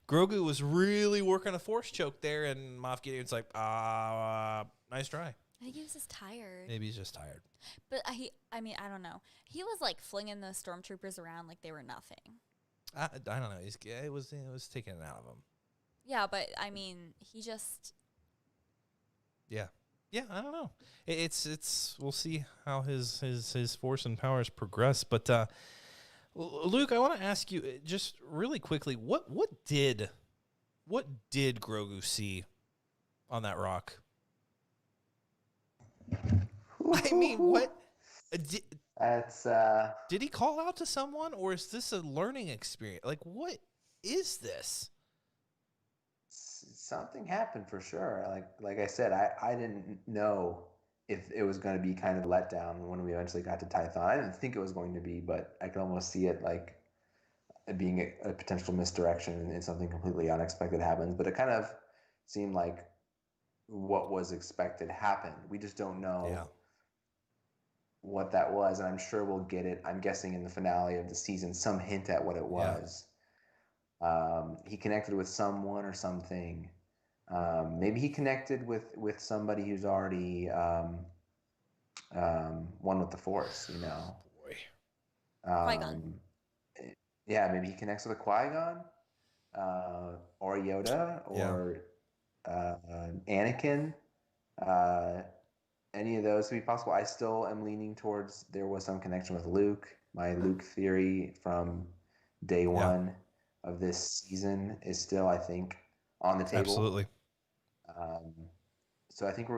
Grogu was really working a Force choke there, and Moff Gideon's like, nice try. I think he was just tired. Maybe he's just tired. But I don't know. He was like flinging those stormtroopers around like they were nothing. I don't know. It was taking it out of him. Yeah, but I mean, he just. Yeah, I don't know. It's we'll see how his force and powers progress. But Luke, I want to ask you just really quickly, what did Grogu see on that rock? I mean, what? Did he call out to someone, or is this a learning experience? Like, what is this? Something happened for sure. Like I said, I didn't know if it was going to be kind of a letdown when we eventually got to Tython. I didn't think it was going to be, but I could almost see it like being a potential misdirection and something completely unexpected happens. But it kind of seemed like what was expected happened. We just don't know what that was, and I'm sure we'll get it. I'm guessing in the finale of the season, some hint at what it was. He connected with someone or something. Maybe he connected with somebody who's already one with the Force. You know. Boy. Qui-Gon. Yeah, maybe he connects with a Qui-Gon, or Yoda, or Anakin. Any of those could be possible. I still am leaning towards there was some connection with Luke. My Luke theory from day one of this season is still, I think, on the table. Absolutely. So I think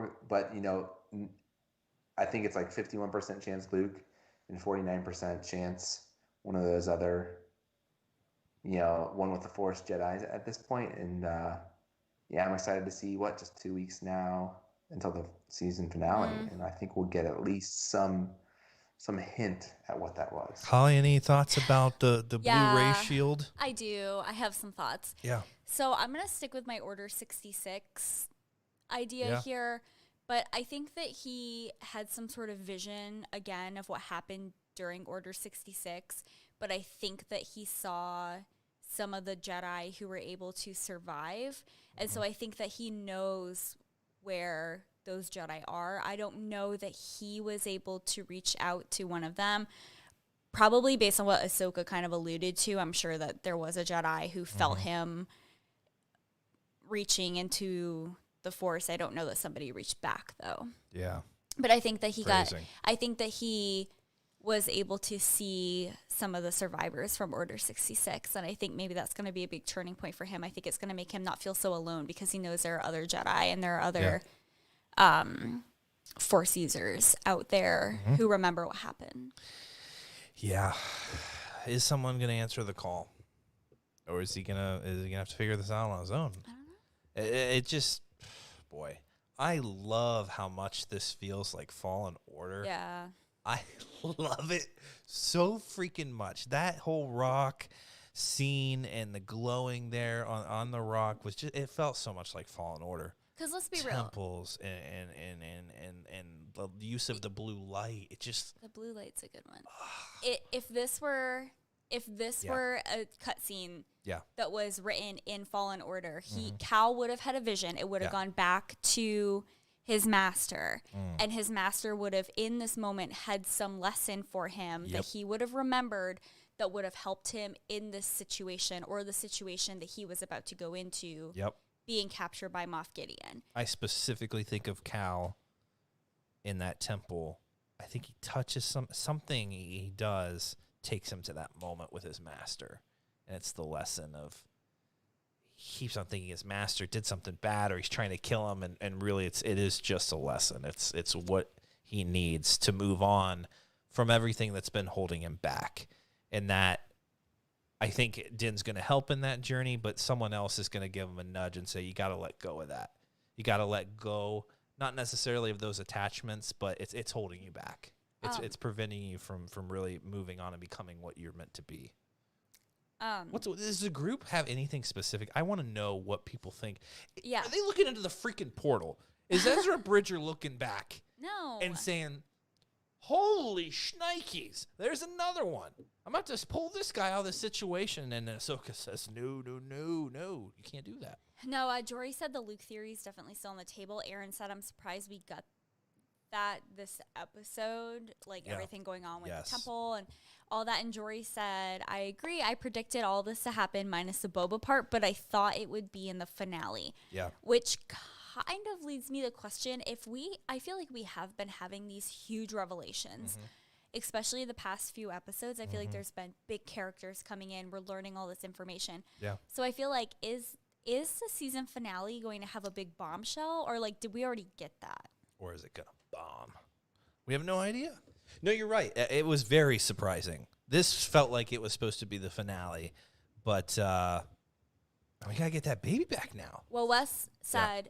I think it's like 51% chance Luke and 49% chance one of those other, one with the Force Jedi at this point. And I'm excited to see just 2 weeks now until the season finale, and I think we'll get at least some hint at what that was. Holly, any thoughts about the Blu-ray shield? I do. I have some thoughts. Yeah. So I'm going to stick with my Order 66 idea here, but I think that he had some sort of vision, again, of what happened during Order 66, but I think that he saw some of the Jedi who were able to survive, and so I think that he knows where those Jedi are. I don't know that he was able to reach out to one of them. Probably based on what Ahsoka kind of alluded to, I'm sure that there was a Jedi who felt him reaching into the Force. I don't know that somebody reached back, though. Yeah. But I think that he was able to see some of the survivors from Order 66, and I think maybe that's going to be a big turning point for him. I think it's going to make him not feel so alone because he knows there are other Jedi and there are other Force users out there who remember what happened. Yeah. Is someone going to answer the call? Or is he gonna have to figure this out on his own? I don't know. It just, boy, I love how much this feels like Fallen Order. Yeah. I love it so freaking much. That whole rock scene and the glowing there on the rock was just, it felt so much like Fallen Order. Because let's be Temples and the use of the blue light. It just, the blue light's a good one. If this were a cutscene that was written in Fallen Order, Cal would have had a vision. It would have gone back to his master, and his master would have, in this moment, had some lesson for him that he would have remembered that would have helped him in this situation or the situation that he was about to go into. Being captured by Moff Gideon. I specifically think of Cal in that temple. I think he touches something he does takes him to that moment with his master. And it's the lesson of he keeps on thinking his master did something bad or he's trying to kill him, and really it is just a lesson. It's what he needs to move on from everything that's been holding him back. And that, I think Din's going to help in that journey, but someone else is going to give him a nudge and say, you got to let go of that. You got to let go, not necessarily of those attachments, but it's holding you back. It's preventing you from really moving on and becoming what you're meant to be. Does the group have anything specific? I want to know what people think. Yeah. Are they looking into the freaking portal? Is Ezra Bridger looking back? No. And saying, holy shnikes, there's another one. I'm about to pull this guy out of the situation. And Ahsoka says, no, you can't do that. No, Jory said the Luke theory is definitely still on the table. Aaron said, I'm surprised we got that this episode, everything going on with the temple and all that. And Jory said, I agree. I predicted all this to happen minus the Boba part, but I thought it would be in the finale. Yeah. Which kind of leads me to question I feel like we have been having these huge revelations, especially the past few episodes. I feel like there's been big characters coming in. We're learning all this information. Yeah. So I feel like, is the season finale going to have a big bombshell, or did we already get that? Or is it going to bomb? We have no idea. No, you're right. It was very surprising. This felt like it was supposed to be the finale, but we got to get that baby back now. Well, Wes said,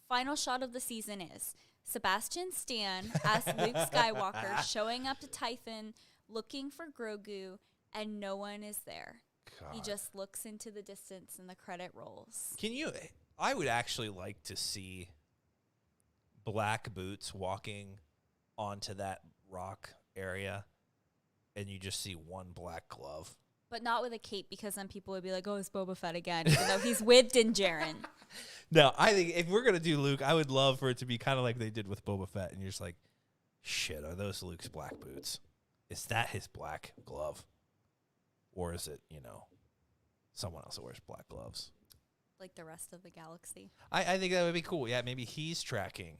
final shot of the season is Sebastian Stan as Luke Skywalker showing up to Tython looking for Grogu, and no one is there. God. He just looks into the distance and the credit rolls. I would actually like to see Black Boots walking onto that rock area, and you just see one black glove. But not with a cape, because then people would be like, oh, it's Boba Fett again, even though he's with Din Djarin. No, I think if we're going to do Luke, I would love for it to be kind of like they did with Boba Fett, and you're just like, shit, are those Luke's black boots? Is that his black glove? Or is it, someone else that wears black gloves? Like the rest of the galaxy. I think that would be cool. Yeah, maybe he's tracking.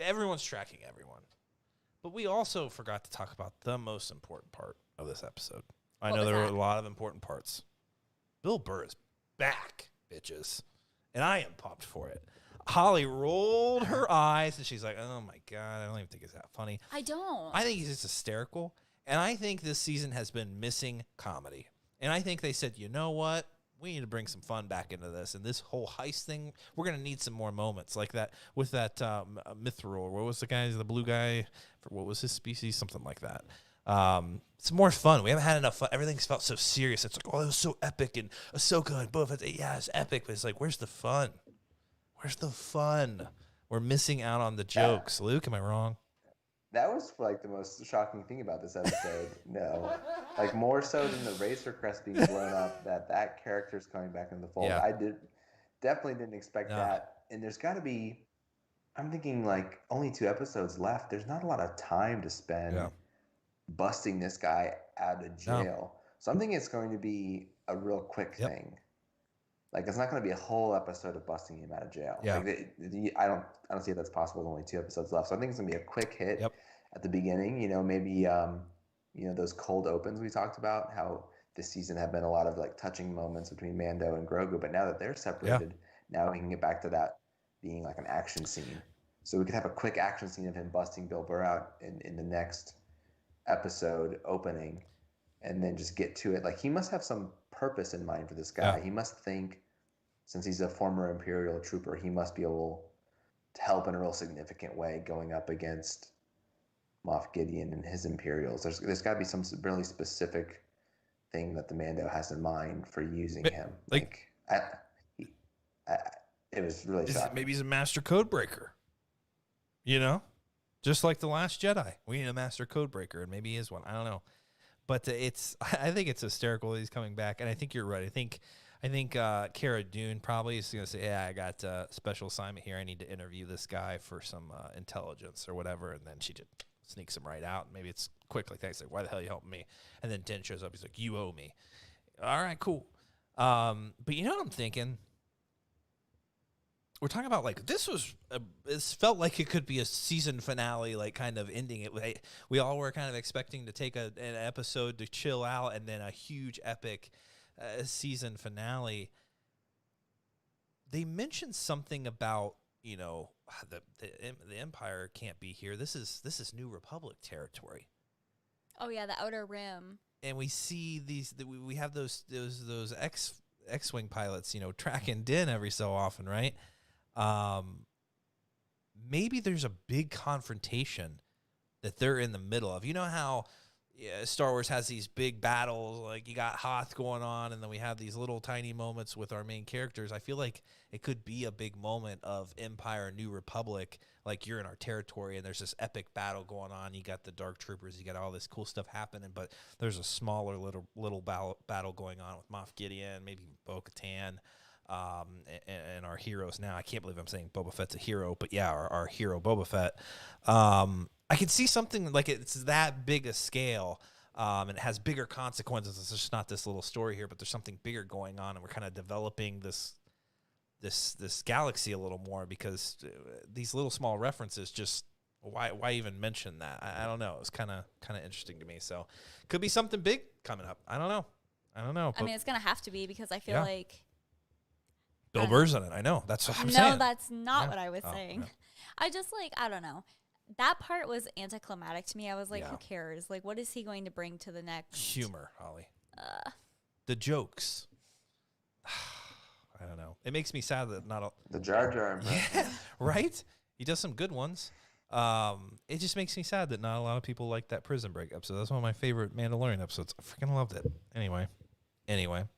Everyone's tracking everyone. But we also forgot to talk about the most important part of this episode. I know there were a lot of important parts. Bill Burr is back, bitches. And I am pumped for it. Holly rolled her eyes, and she's like, oh, my God, I don't even think it's that funny. I don't. I think he's just hysterical. And I think this season has been missing comedy. And I think they said, you know what? We need to bring some fun back into this. And this whole heist thing, we're going to need some more moments like that with that Mithril. What was the blue guy? What was his species? Something like that. It's more fun. We haven't had enough fun. Everything's felt so serious. It's like, oh, it was so epic and Ahsoka and Boba Fett. Yeah, it's epic. But it's like, where's the fun? Where's the fun? We're missing out on the jokes. Luke, am I wrong? That was like the most shocking thing about this episode. No, like more so than the Racer Crest being blown up, that character's coming back in the fold. Yeah. I definitely didn't expect that. And there's got to be, I'm thinking like only 2 episodes left. There's not a lot of time to spend busting this guy out of jail. No. So I'm thinking it's going to be a real quick thing. Like it's not going to be a whole episode of busting him out of jail. Yeah. Like I don't see if that's possible with only 2 episodes left. So I think it's going to be a quick hit at the beginning. Maybe those cold opens we talked about, how this season have been a lot of like touching moments between Mando and Grogu, but now that they're separated, now we can get back to that being like an action scene. So we could have a quick action scene of him busting Bill Burr out in the next episode opening, and then just get to it. Like he must have some purpose in mind for this guy. He must think, since he's a former Imperial trooper, he must be able to help in a real significant way going up against Moff Gideon and his Imperials. There's got to be some really specific thing that the Mando has in mind for using him. It was really shocking. Maybe he's a master code breaker. Just like the Last Jedi. We need a master code breaker, and maybe he is one. I don't know. But I think it's hysterical that he's coming back, and I think you're right. I think Cara Dune probably is going to say, yeah, I got a special assignment here. I need to interview this guy for some intelligence or whatever, and then she just sneaks him right out. Maybe it's quick like that. He's like, why the hell are you helping me? And then Din shows up. He's like, you owe me. All right, cool. But you know what I'm thinking? We're talking about like this felt like it could be a season finale, like kind of ending it. We all were kind of expecting to take an episode to chill out, and then a huge epic season finale. They mentioned something about the Empire can't be here. This is New Republic territory. Oh yeah, the Outer Rim. And we see we have those X-wing pilots, tracking Din every so often, right? Maybe there's a big confrontation that they're in the middle of. You know how Star Wars has these big battles, like you got Hoth going on, and then we have these little tiny moments with our main characters. I feel like it could be a big moment of Empire, New Republic, like you're in our territory, and there's this epic battle going on. You got the Dark Troopers, you got all this cool stuff happening, but there's a smaller little battle going on with Moff Gideon, maybe bo-katan. And our heroes now. I can't believe I'm saying Boba Fett's a hero, but yeah, our hero Boba Fett. I could see something like it's that big a scale, and it has bigger consequences. It's just not this little story here, but there's something bigger going on, and we're kind of developing this galaxy a little more because these little small references just why even mention that? I don't know. It was kind of interesting to me. So could be something big coming up. I don't know. I mean, it's gonna have to be because I feel like. Bill Burr's in it. I know. That's what I'm saying. No, that's not what I was saying. Yeah. I just I don't know. That part was anticlimactic to me. I was like, who cares? Like, what is he going to bring to the next? Humor, Holly. The jokes. I don't know. It makes me sad that not all. The Jar Jar. Yeah, right? He does some good ones. It just makes me sad that not a lot of people like that Prison Break episode. That's one of my favorite Mandalorian episodes. I freaking loved it. Anyway.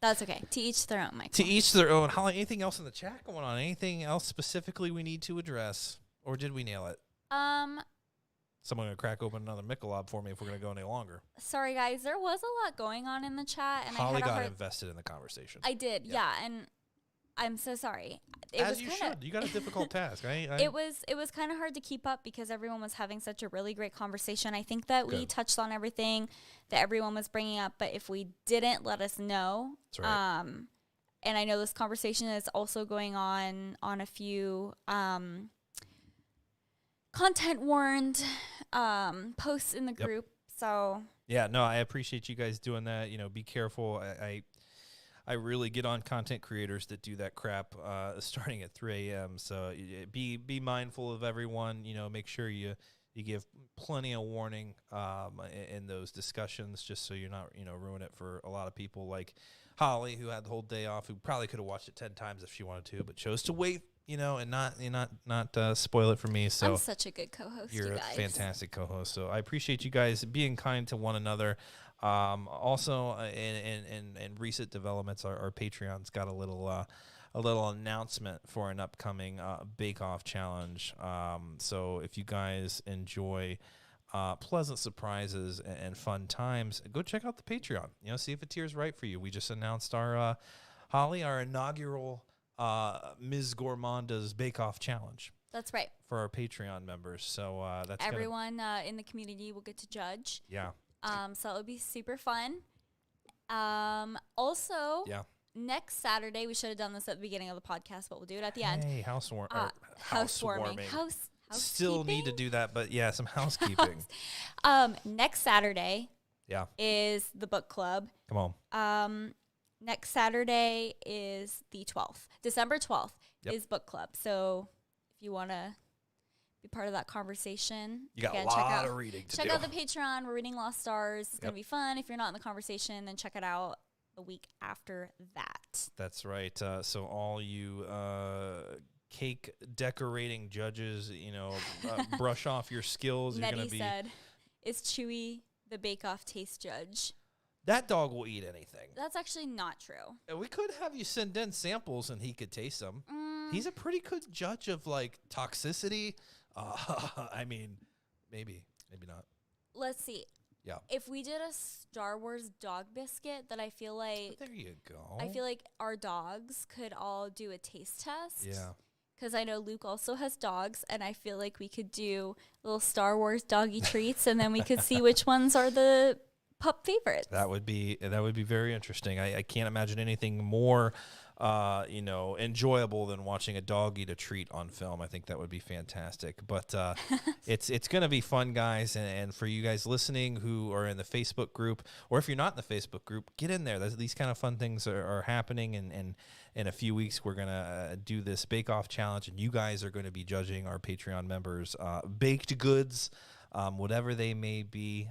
That's okay. To each their own, Michael. To each their own. Holly, anything else in the chat going on? Anything else specifically we need to address? Or did we nail it? Someone going to crack open another Michelob for me if we're going to go any longer. Sorry, guys. There was a lot going on in the chat. And Holly I had got invested in the conversation. I did, yeah. And I'm so sorry. As you should. You got a difficult task. It was kind of hard to keep up because everyone was having such a really great conversation. I think that we touched on everything that everyone was bringing up. But if we didn't, let us know. That's right. And I know this conversation is also going on a few content warned posts in the group. So yeah, no, I appreciate you guys doing that. Be careful. I really get on content creators that do that crap starting at 3 a.m. So be mindful of everyone. Make sure you give plenty of warning in those discussions, just so you're not ruin it for a lot of people like Holly, who had the whole day off, who probably could have watched it 10 times if she wanted to, but chose to wait. And not spoil it for me. So I'm such a good co-host. You're you a guys. fantastic co-host. So I appreciate you guys being kind to one another. Also, in recent developments, our Patreon's got a little announcement for an upcoming Bake Off challenge. So if you guys enjoy pleasant surprises and fun times, go check out the Patreon. See if a tier's right for you. We just announced our Holly, our inaugural Ms. Gourmanda's Bake Off challenge. That's right. For our Patreon members. So that's everyone in the community will get to judge. Yeah. So it'll be super fun. Also, next Saturday, we should have done this at the beginning of the podcast, but we'll do it at the end. Hey, housewarming. Still need to do that, but yeah, some housekeeping. Next Saturday is the book club. Come on. Next Saturday is the 12th. December 12th is book club. So if you want to be part of that conversation, you got a lot of reading to do. Check out the Patreon. We're reading Lost Stars. It's going to be fun. If you're not in the conversation, then check it out the week after that. That's right. So all you cake decorating judges, brush off your skills. Nettie said, "Is Chewy the Bake Off taste judge?" That dog will eat anything. That's actually not true. We could have you send in samples and he could taste them. He's a pretty good judge of toxicity. I mean, maybe not. Let's see. Yeah. If we did a Star Wars dog biscuit, that I feel like there you go. I feel like our dogs could all do a taste test. Yeah. Because I know Luke also has dogs, and I feel like we could do little Star Wars doggy treats, and then we could see which ones are the pup favorites. That would be very interesting. I can't imagine anything more enjoyable than watching a dog eat a treat on film. I think that would be fantastic. But it's going to be fun, guys. And for you guys listening who are in the Facebook group, or if you're not in the Facebook group, get in there. These kind of fun things are happening. And in a few weeks, we're going to do this Bake Off challenge. And you guys are going to be judging our Patreon members' baked goods, whatever they may be.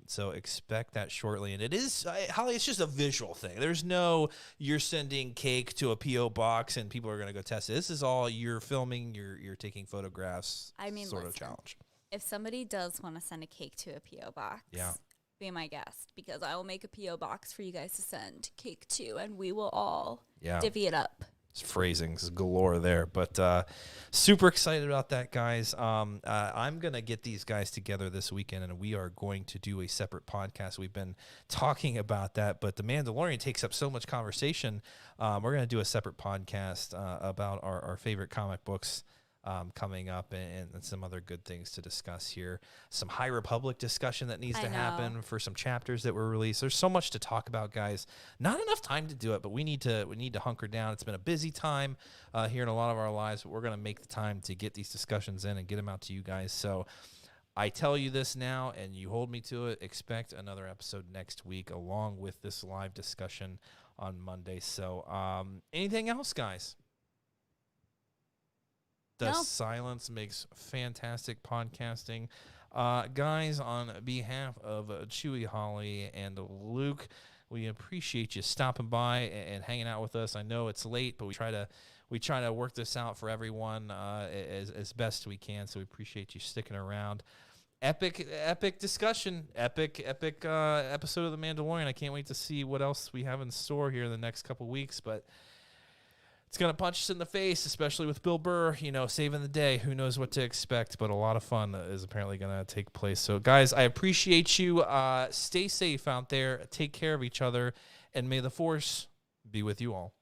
So expect that shortly. And it is, Holly, it's just a visual thing. There's no, you're sending cake to a P.O. box and people are going to go test it. This is all you're filming, you're taking photographs, sort of challenge. If somebody does want to send a cake to a P.O. box, be my guest, because I will make a P.O. box for you guys to send cake to, and we will all divvy it up. Phrasings galore there, but super excited about that, guys. I'm gonna get these guys together this weekend, and we are going to do a separate podcast. We've been talking about that, but the Mandalorian takes up so much conversation. We're gonna do a separate podcast about our favorite comic books coming up, and some other good things to discuss here. Some High Republic discussion that needs to happen for some chapters that were released. There's so much to talk about, guys. Not enough time to do it, but we need to hunker down. It's been a busy time here in a lot of our lives, but we're going to make the time to get these discussions in and get them out to you guys. So I tell you this now, and you hold me to it. Expect another episode next week along with this live discussion on Monday. So anything else, guys? The silence makes fantastic podcasting. Guys, on behalf of Chewy, Holly, and Luke, we appreciate you stopping by and hanging out with us. I know it's late, but we try to work this out for everyone as best we can, so we appreciate you sticking around. Epic discussion, epic episode of The Mandalorian. I can't wait to see what else we have in store here in the next couple weeks, but it's going to punch us in the face, especially with Bill Burr, saving the day. Who knows what to expect, but a lot of fun is apparently going to take place. So, guys, I appreciate you. Stay safe out there. Take care of each other, and may the Force be with you all.